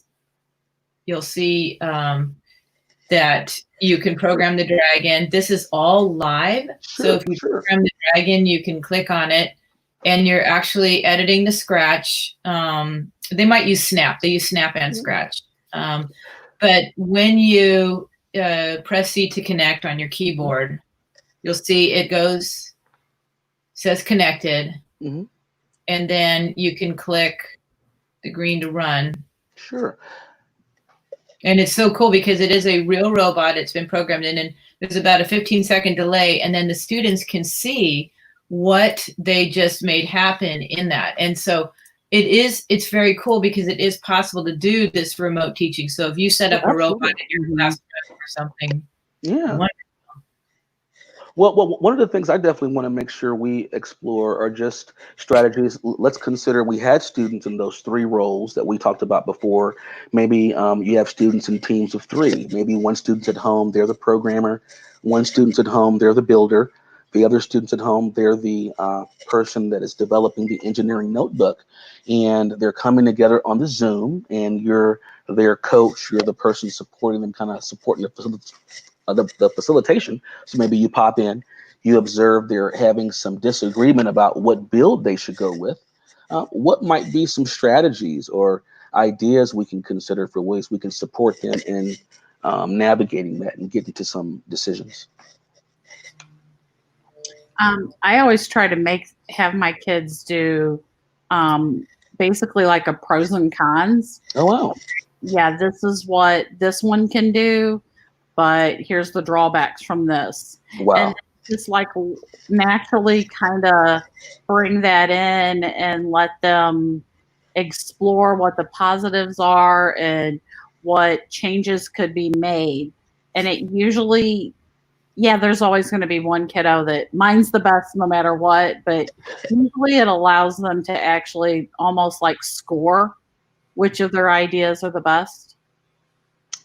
you'll see that you can program the dragon. This is all live. Sure, so if you program the dragon, you can click on it and you're actually editing the scratch. They might use Snap. They use Snap and Scratch. But when you press C to connect on your keyboard, you'll see it says connected. Mm-hmm. And then you can click the green to run. Sure. And it's so cool because it is a real robot. It's been programmed in, and there's about a 15-second delay, and then the students can see what they just made happen in that. And so it's very cool because it is possible to do this remote teaching. So if you set up a robot in your classroom or something, yeah. Well, one of the things I definitely want to make sure we explore are just strategies. Let's consider we had students in those 3 roles that we talked about before. Maybe you have students in teams of 3. Maybe one student's at home, they're the programmer. One student's at home, they're the builder. The other students at home, they're the person that is developing the engineering notebook. And they're coming together on the Zoom, and you're their coach, you're the person supporting them, kind of supporting the facilitation. So maybe you pop in, you observe they're having some disagreement about what build they should go with. What might be some strategies or ideas we can consider for ways we can support them in navigating that and getting to some decisions? I always try to have my kids do basically like a pros and cons. Oh, wow. Yeah, this is what this one can do, but here's the drawbacks from this. Wow. And just like naturally kind of bring that in and let them explore what the positives are and what changes could be made. And it usually, yeah, there's always going to be one kiddo that mine's the best no matter what, but usually it allows them to actually almost like score which of their ideas are the best.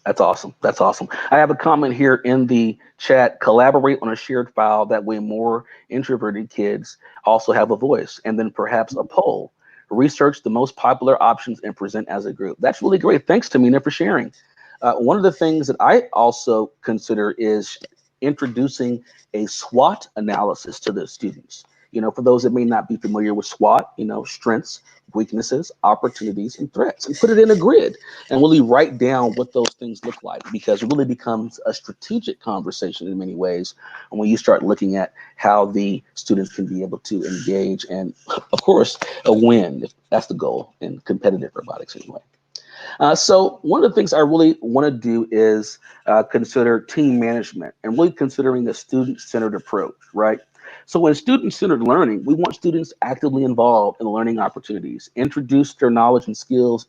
That's awesome. That's awesome. I have a comment here in the chat: collaborate on a shared file. That way more introverted kids also have a voice. And then perhaps a poll. Research the most popular options and present as a group. That's really great. Thanks, Tamina, for sharing. One of the things that I also consider is introducing a SWOT analysis to the students. You know, for those that may not be familiar with SWOT, you know, strengths, weaknesses, opportunities, and threats, and put it in a grid and really write down what those things look like, because it really becomes a strategic conversation in many ways. And when you start looking at how the students can be able to engage and, of course, a win, if that's the goal in competitive robotics anyway. So one of the things I really want to do is consider team management and really considering a student-centered approach, right? So in student-centered learning, we want students actively involved in learning opportunities, introduce their knowledge and skills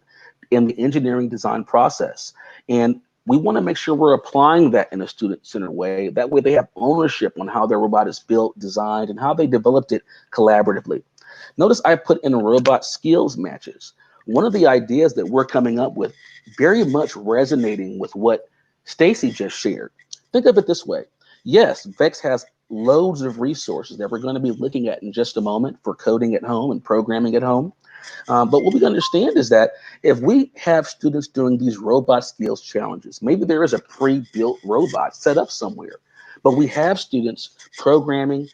in the engineering design process. And we want to make sure we're applying that in a student-centered way. That way they have ownership on how their robot is built, designed, and how they developed it collaboratively. Notice I put in robot skills matches. One of the ideas that we're coming up with, very much resonating with what Stacy just shared. Think of it this way. Yes, VEX has loads of resources that we're going to be looking at in just a moment for coding at home and programming at home. But what we understand is that if we have students doing these robot skills challenges, maybe there is a pre-built robot set up somewhere, but we have students programming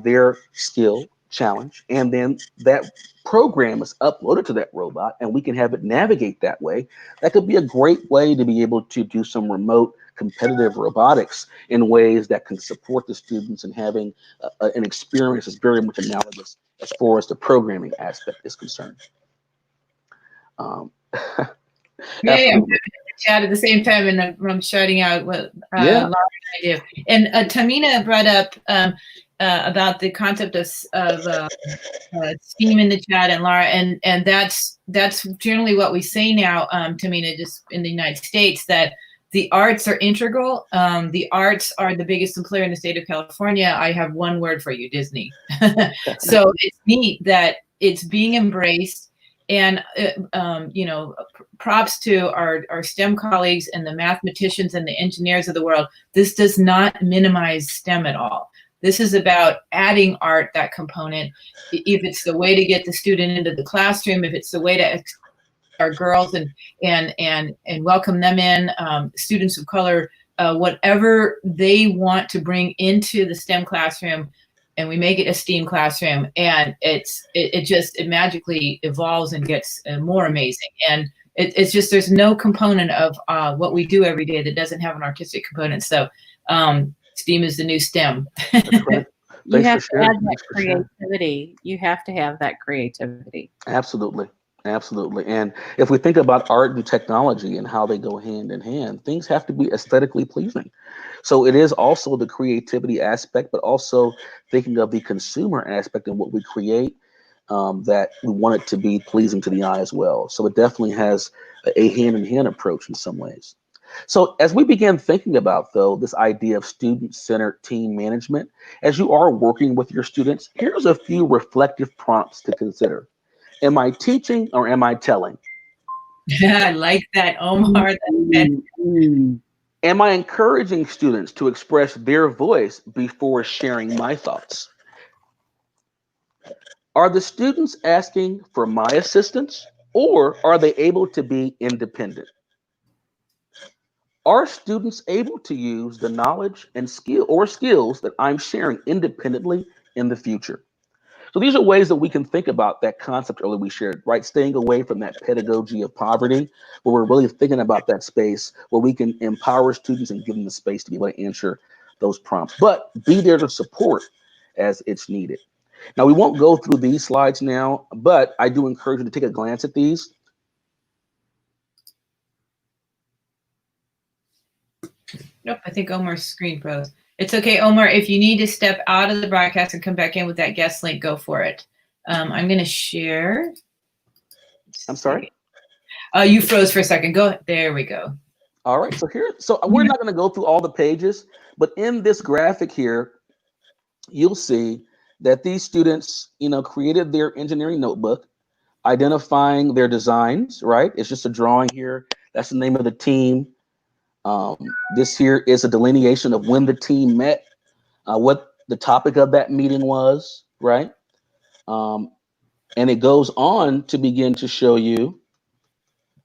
their skill challenge, and then that program is uploaded to that robot and we can have it navigate that way. That could be a great way to be able to do some remote competitive robotics in ways that can support the students and having an experience that's very much analogous as far as the programming aspect is concerned. I'm in the chat at the same time, and I'm shouting out what Laura and I do. And Tamina brought up about the concept of STEAM in the chat, and Laura, and that's generally what we say now, Tamina, just in the United States, that the arts are integral. The arts are the biggest employer in the state of California. I have one word for you: Disney. So it's neat that it's being embraced. And, you know, props to our STEM colleagues and the mathematicians and the engineers of the world. This does not minimize STEM at all. This is about adding art, that component. If it's the way to get the student into the classroom, if it's the way to our girls and welcome them in, students of color, whatever they want to bring into the STEM classroom, and we make it a STEAM classroom, and it magically evolves and gets more amazing. And it's just, there's no component of what we do every day that doesn't have an artistic component. So STEAM is the new STEM. You have to add that creativity. You have to have that creativity. Absolutely. Absolutely. And if we think about art and technology and how they go hand in hand, things have to be aesthetically pleasing. So it is also the creativity aspect, but also thinking of the consumer aspect and what we create, that we want it to be pleasing to the eye as well. So it definitely has a hand in hand approach in some ways. So as we begin thinking about, though, this idea of student-centered team management, as you are working with your students, here's a few reflective prompts to consider. Am I teaching or am I telling? I like that, Omar. Am I encouraging students to express their voice before sharing my thoughts? Are the students asking for my assistance, or are they able to be independent? Are students able to use the knowledge and skills that I'm sharing independently in the future? So these are ways that we can think about that concept earlier we shared, right? Staying away from that pedagogy of poverty, where we're really thinking about that space where we can empower students and give them the space to be able to answer those prompts, but be there to support as it's needed. Now, we won't go through these slides now, but I do encourage you to take a glance at these. Nope, I think Omar's screen froze. It's okay, Omar. If you need to step out of the broadcast and come back in with that guest link, go for it. I'm going to share. I'm sorry? You froze for a second. Go. There we go. All right. So we're not going to go through all the pages, but in this graphic here, you'll see that these students, created their engineering notebook, identifying their designs, right? It's just a drawing here. That's the name of the team. This here is a delineation of when the team met, what the topic of that meeting was, right? And it goes on to begin to show you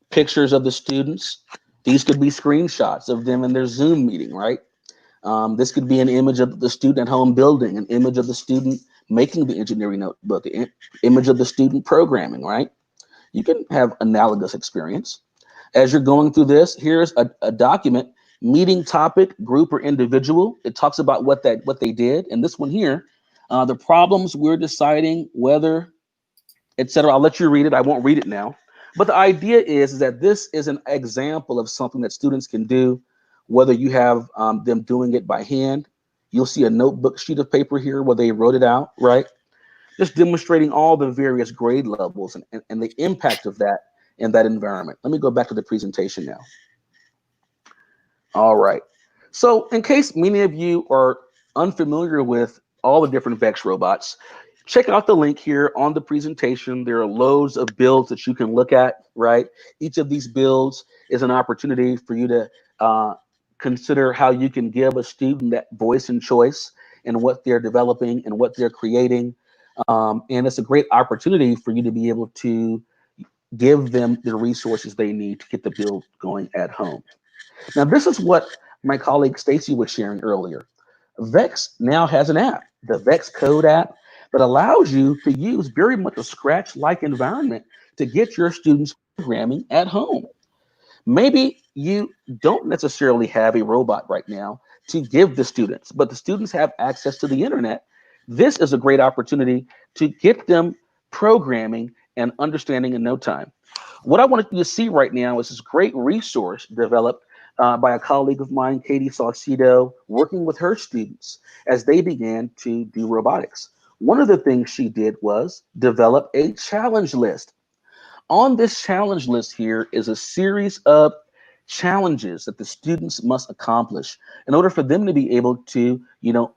pictures of the students. These could be screenshots of them in their Zoom meeting, right? This could be an image of the student at home building, an image of the student making the engineering notebook, an image of the student programming, right? You can have analogous experience. As you're going through this, here's a document, meeting topic, group or individual. It talks about what they did. And this one here, the problems we're deciding whether, etc. I'll let you read it. I won't read it now. But the idea is that this is an example of something that students can do, whether you have them doing it by hand. You'll see a notebook sheet of paper here where they wrote it out, right? Just demonstrating all the various grade levels and the impact of that in that environment. Let me go back to the presentation now. All right. So in case many of you are unfamiliar with all the different VEX robots, check out the link here on the presentation. There are loads of builds that you can look at, right? Each of these builds is an opportunity for you to consider how you can give a student that voice and choice in what they're developing and what they're creating. And it's a great opportunity for you to be able to give them the resources they need to get the build going at home. Now, this is what my colleague Stacy was sharing earlier. VEX now has an app, the VEX Code app, that allows you to use very much a Scratch-like environment to get your students programming at home. Maybe you don't necessarily have a robot right now to give the students, but the students have access to the internet. This is a great opportunity to get them programming and understanding in no time. What I want you to see right now is this great resource developed by a colleague of mine, Katie Saucedo, working with her students as they began to do robotics. One of the things she did was develop a challenge list. On this challenge list here is a series of challenges that the students must accomplish in order for them to be able to,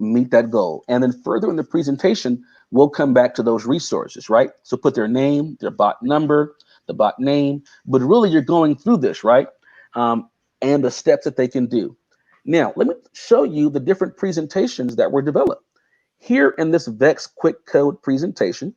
meet that goal. And then further in the presentation, we'll come back to those resources, right? So put their name, their bot number, the bot name, but really you're going through this, right? And the steps that they can do. Now, let me show you the different presentations that were developed. Here in this VEX Quick Code presentation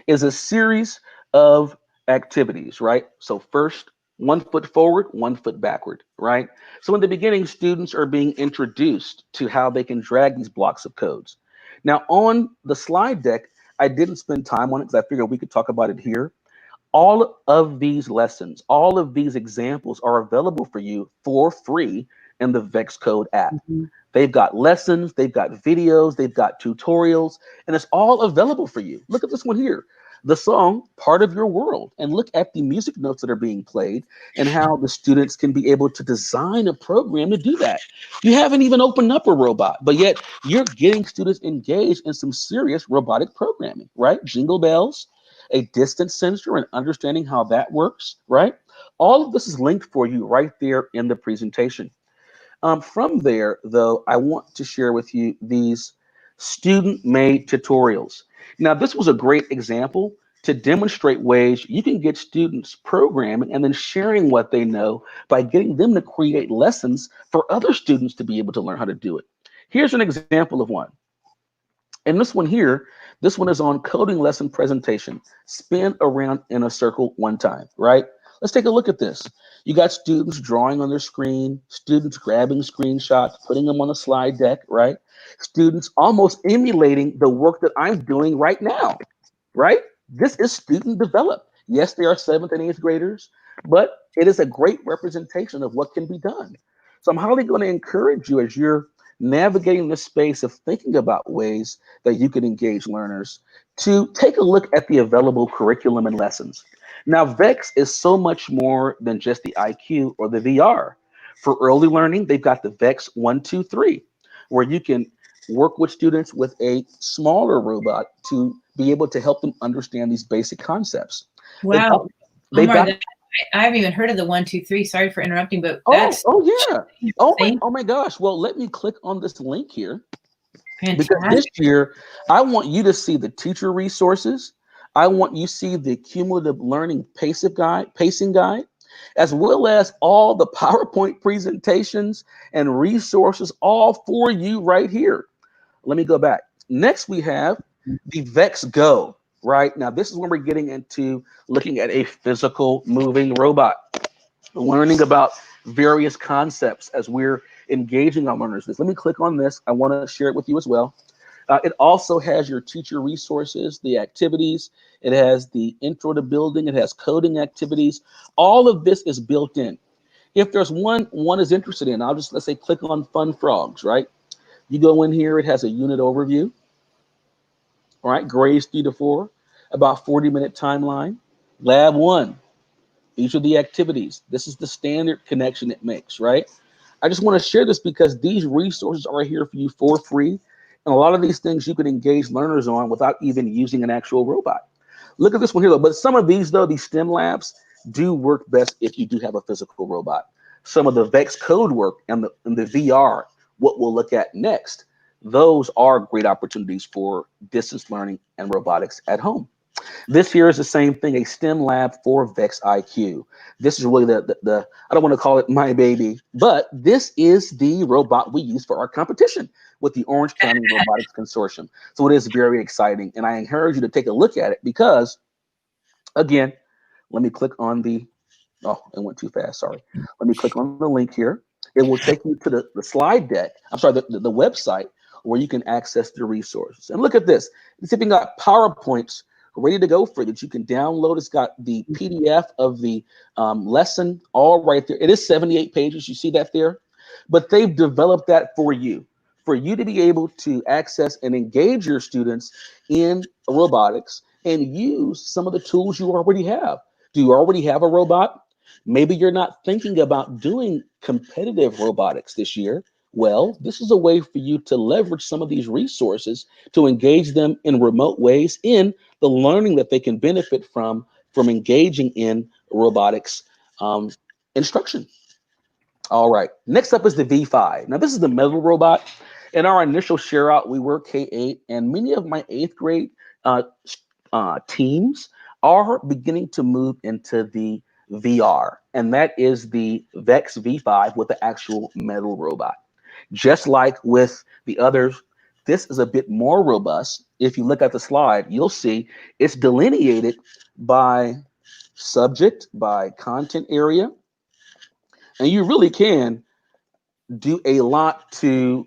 is a series of activities, right? So first, 1 foot forward, 1 foot backward, right? So in the beginning, students are being introduced to how they can drag these blocks of codes. Now on the slide deck, I didn't spend time on it because I figured we could talk about it here. All of these lessons, all of these examples are available for you for free in the VEX Code app. Mm-hmm. They've got lessons, they've got videos, they've got tutorials, and it's all available for you. Look at this one here. the song Part of Your World and look at the music notes that are being played and how the students can be able to design a program to do that. You haven't even opened up a robot, but yet you're getting students engaged in some serious robotic programming, right? Jingle bells, a distance sensor, and understanding how that works, right? All of this is linked for you right there in the presentation. From there, though, I want to share with you these student-made tutorials. Now, this was a great example to demonstrate ways you can get students programming and then sharing what they know by getting them to create lessons for other students to be able to learn how to do it. Here's an example of one. And this one here, this one is on coding lesson presentation. Spin around in a circle one time, right? Let's take a look at this. You got students drawing on their screen, students grabbing screenshots, putting them on a slide deck, right? Students almost emulating the work that I'm doing right now, right? This is student developed. Yes, they are 7th and 8th graders, but it is a great representation of what can be done. So I'm highly going to encourage you as you're navigating the space of thinking about ways that you can engage learners to take a look at the available curriculum and lessons. Now, VEX is so much more than just the IQ or the VR. For early learning, they've got the VEX 1, 2, 3, where you can work with students with a smaller robot to be able to help them understand these basic concepts. Wow. They've Omar, got, I haven't even heard of the 1, 2, 3. Sorry for interrupting, but oh yeah. insane. Oh my gosh. Well, let me click on this link here. Fantastic. Because this year, I want you to see the teacher resources. I want you to see the cumulative learning pacing guide, as well as all the PowerPoint presentations and resources, all for you right here. Let me go back. Next, we have the VEX Go, right? Now, this is when we're getting into looking at a physical moving robot, learning about various concepts as we're engaging our learners. Let me click on this. I want to share it with you as well. It also has your teacher resources, the activities. It has the intro to building. It has coding activities. All of this is built in. If there's one is interested in, let's say, click on Fun Frogs, right? You go in here, it has a unit overview, all right? Grades 3 to 4, about 40-minute timeline. Lab 1, these are the activities. This is the standard connection it makes, right? I just want to share this because these resources are here for you for free. And a lot of these things you can engage learners on without even using an actual robot. Look at this one here, though. But some of these, though, these STEM labs do work best if you do have a physical robot. Some of the VEX code work and the VR, what we'll look at next, those are great opportunities for distance learning and robotics at home. This here is the same thing, a STEM lab for VEX IQ. This is really the I don't want to call it my baby, but this is the robot we use for our competition with the Orange County Robotics Consortium. So it is very exciting, and I encourage you to take a look at it because, again, let me click on the, oh, it went too fast, sorry. Let me click on the link here. It will take you to the slide deck, I'm sorry, the website where you can access the resources. And look at this, it's even got PowerPoints ready to go for you that you can download. It's got the PDF of the lesson all right there. It is 78 pages, you see that there? But they've developed that for you to be able to access and engage your students in robotics and use some of the tools you already have. Do you already have a robot? Maybe you're not thinking about doing competitive robotics this year. Well, this is a way for you to leverage some of these resources to engage them in remote ways in the learning that they can benefit from engaging in robotics instruction. All right, next up is the V5. Now, this is the metal robot. In our initial share out, we were K8, and many of my 8th grade teams are beginning to move into the VR, and that is the VEX V5 with the actual metal robot. Just like with the others, this is a bit more robust. If you look at the slide, you'll see it's delineated by subject, by content area, and you really can do a lot to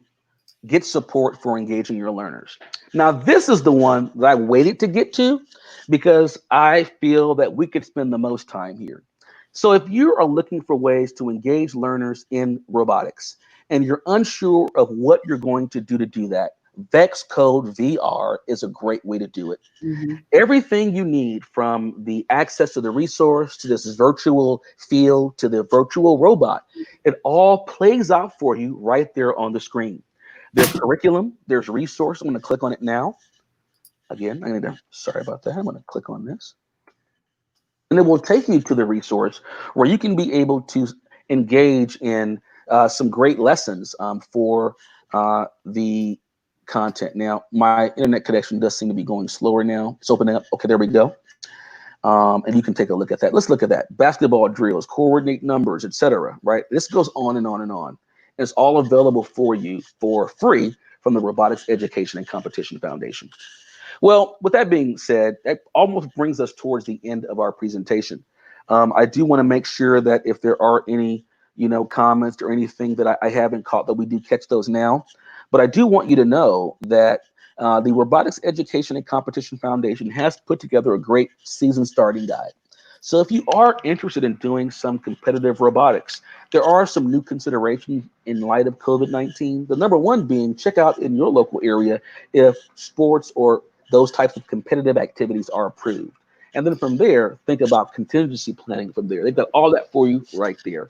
get support for engaging your learners. Now, this is the one that I waited to get to because I feel that we could spend the most time here. So if you are looking for ways to engage learners in robotics and you're unsure of what you're going to do that, VEX Code VR is a great way to do it. Mm-hmm. Everything you need, from the access to the resource, to this virtual field, to the virtual robot, it all plays out for you right there on the screen. There's curriculum, there's resource. I'm going to click on it now. Again, sorry about that. I'm going to click on this. And it will take you to the resource where you can be able to engage in some great lessons for the content. Now, my internet connection does seem to be going slower now. It's opening up. Okay, there we go. And you can take a look at that. Let's look at that. Basketball drills, coordinate numbers, etc. Right? This goes on and on and on. And it's all available for you for free from the Robotics Education and Competition Foundation. Well, with that being said, that almost brings us towards the end of our presentation. I do want to make sure that if there are any, comments or anything that I haven't caught, that we do catch those now. But I do want you to know that the Robotics Education and Competition Foundation has put together a great season starting guide. So if you are interested in doing some competitive robotics, there are some new considerations in light of COVID-19. The number one being, check out in your local area if sports or those types of competitive activities are approved. And then from there, think about contingency planning from there. They've got all that for you right there.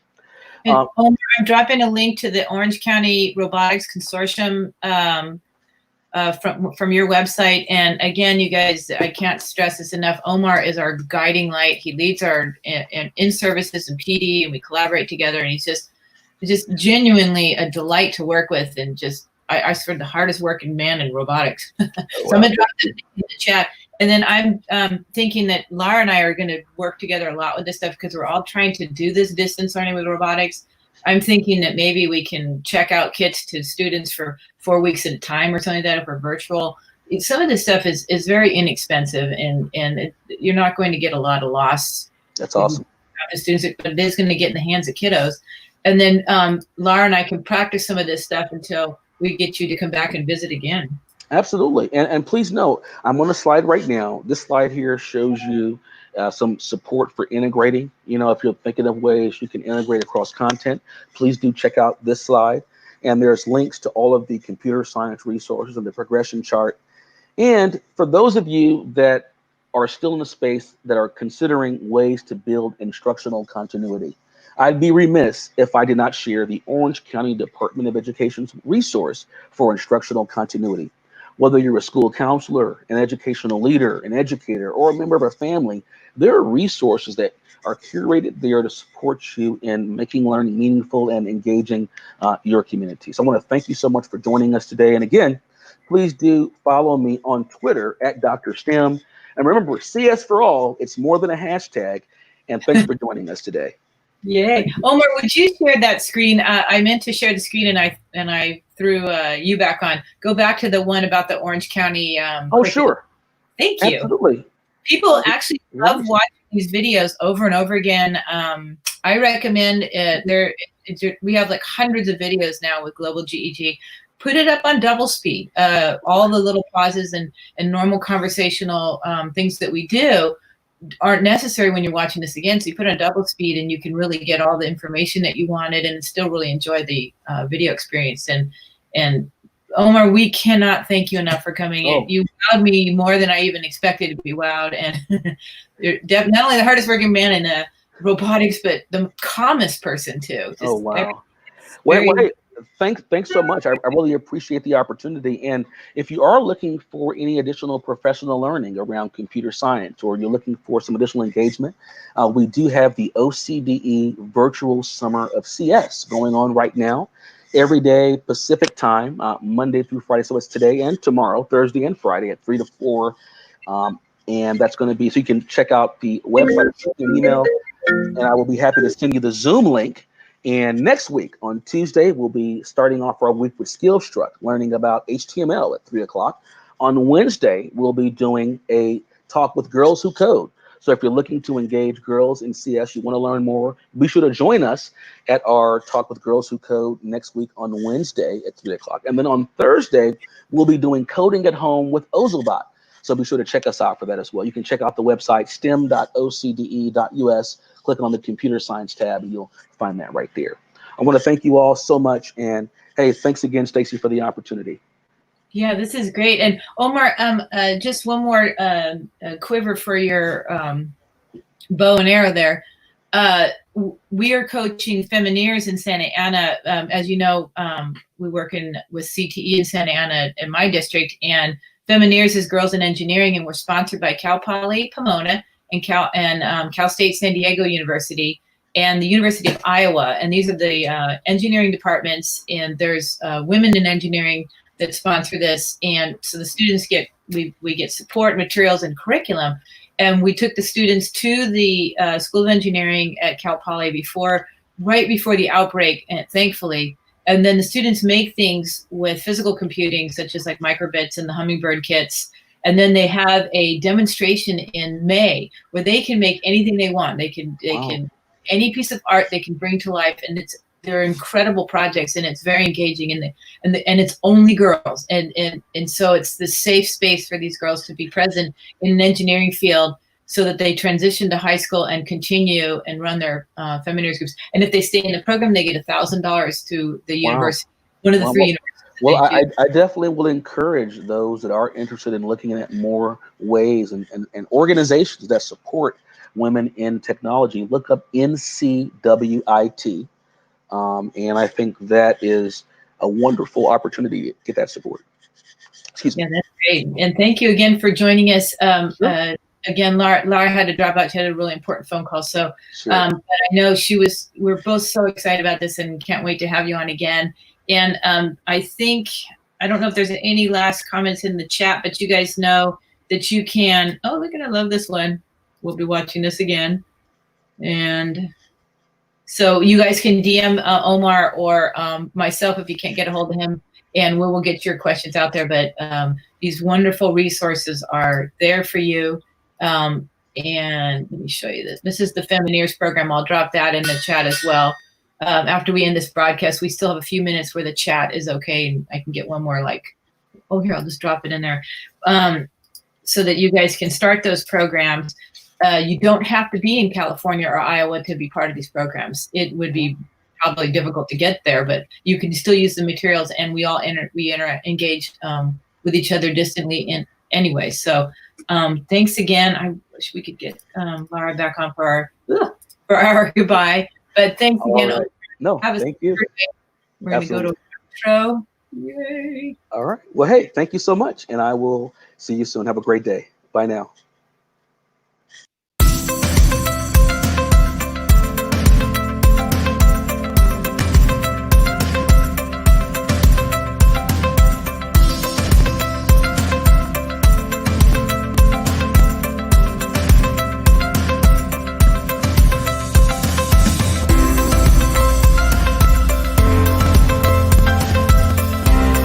And Omar, I'm dropping a link to the Orange County Robotics Consortium from your website. And again, you guys, I can't stress this enough. Omar is our guiding light. He leads our in-services and PD, and we collaborate together. And he's just genuinely a delight to work with, and just, I swear, the hardest working man in robotics. So I'm gonna drop it in the chat. And then I'm thinking that Lara and I are going to work together a lot with this stuff, because we're all trying to do this distance learning with robotics. I'm thinking that maybe we can check out kits to students for 4 weeks at a time or something like that if we're virtual. Some of this stuff is very inexpensive, and you're not going to get a lot of loss. That's awesome. The students, but it is going to get in the hands of kiddos. And then Lara and I can practice some of this stuff until we get you to come back and visit again. Absolutely. And please note, I'm on a slide right now. This slide here shows you some support for integrating. If you're thinking of ways you can integrate across content, please do check out this slide. And there's links to all of the computer science resources and the progression chart. And for those of you that are still in the space that are considering ways to build instructional continuity, I'd be remiss if I did not share the Orange County Department of Education's resource for instructional continuity. Whether you're a school counselor, an educational leader, an educator, or a member of a family, there are resources that are curated there to support you in making learning meaningful and engaging your community. So I want to thank you so much for joining us today. And again, please do follow me on Twitter at Dr. STEM. And remember, CS for all, it's more than a hashtag. And thanks for joining us today. Yay. Omar, would you share that screen? I meant to share the screen, and I threw you back on. Go back to the one about the Orange County. Oh, sure. Thank you. Absolutely. People actually love watching these videos over and over again. I recommend we have like hundreds of videos now with Global GEG. Put it up on double speed. All the little pauses and normal conversational things that we do aren't necessary when you're watching this again. So you put it on double speed, and you can really get all the information that you wanted and still really enjoy the video experience. And Omar, we cannot thank you enough for coming. Oh. You wowed me more than I even expected to be wowed. And you're not only the hardest working man in robotics, but the calmest person too. Just wow. Well, thanks so much. I really appreciate the opportunity. And if you are looking for any additional professional learning around computer science, or you're looking for some additional engagement, we do have the OCDE Virtual Summer of CS going on right now. Every day Pacific time, Monday through Friday. So it's today and tomorrow, Thursday and Friday at 3 to 4. And that's going to be, so you can check out the website, email, and I will be happy to send you the Zoom link. And next week on Tuesday, we'll be starting off our week with SkillStruct, learning about HTML at 3 o'clock. On Wednesday, we'll be doing a talk with Girls Who Code. So if you're looking to engage girls in CS, you want to learn more, be sure to join us at our talk with Girls Who Code next week on Wednesday at 3 o'clock. And then on Thursday, we'll be doing Coding at Home with Ozelbot. So be sure to check us out for that as well. You can check out the website stem.ocde.us, click on the computer science tab, and you'll find that right there. I want to thank you all so much. And hey, thanks again, Stacy, for the opportunity. Yeah, this is great. And Omar, just one more quiver for your bow and arrow there. We are coaching Femineers in Santa Ana. As you know, we work with CTE in Santa Ana in my district, and Femineers is Girls in Engineering, and we're sponsored by Cal Poly Pomona and Cal State San Diego University and the University of Iowa. And these are the engineering departments, and there's women in engineering that sponsor this. And so the students we get support, materials, and curriculum. And we took the students to the School of Engineering at Cal Poly right before the outbreak, and thankfully. And then the students make things with physical computing, such as like microbits and the Hummingbird kits. And then they have a demonstration in May where they can make anything they want. They can any piece of art they can bring to life, and they're incredible projects, and it's very engaging, and it's only girls, and so it's the safe space for these girls to be present in an engineering field, so that they transition to high school and continue and run their Femineers groups. And if they stay in the program, they get $1,000 to the university, one of the three universities. Well, I definitely will encourage those that are interested in looking at more ways and organizations that support women in technology. Look up NCWIT. And I think that is a wonderful opportunity to get that support. Excuse me. Yeah, that's great. And thank you again for joining us. Sure. Again, Laura had to drop out. She had a really important phone call. So, Sure. But I know we're both so excited about this and can't wait to have you on again. And I don't know if there's any last comments in the chat, but you guys know that you can, oh, look at, I love this one. We'll be watching this again. And so you guys can DM Omar or myself if you can't get a hold of him, and we will get your questions out there. But these wonderful resources are there for you. And let me show you this. This is the Femineers program. I'll drop that in the chat as well. After we end this broadcast, we still have a few minutes where the chat is okay, and I can get one more oh, here, I'll just drop it in there so that you guys can start those programs. You don't have to be in California or Iowa to be part of these programs. It would be probably difficult to get there, but you can still use the materials, and we all engage with each other distantly anyway. So thanks again. I wish we could get Laura back on for our goodbye. But thanks again. Right. No, thank you. We're going to go to intro. Yay. All right. Well, hey, thank you so much, and I will see you soon. Have a great day. Bye now.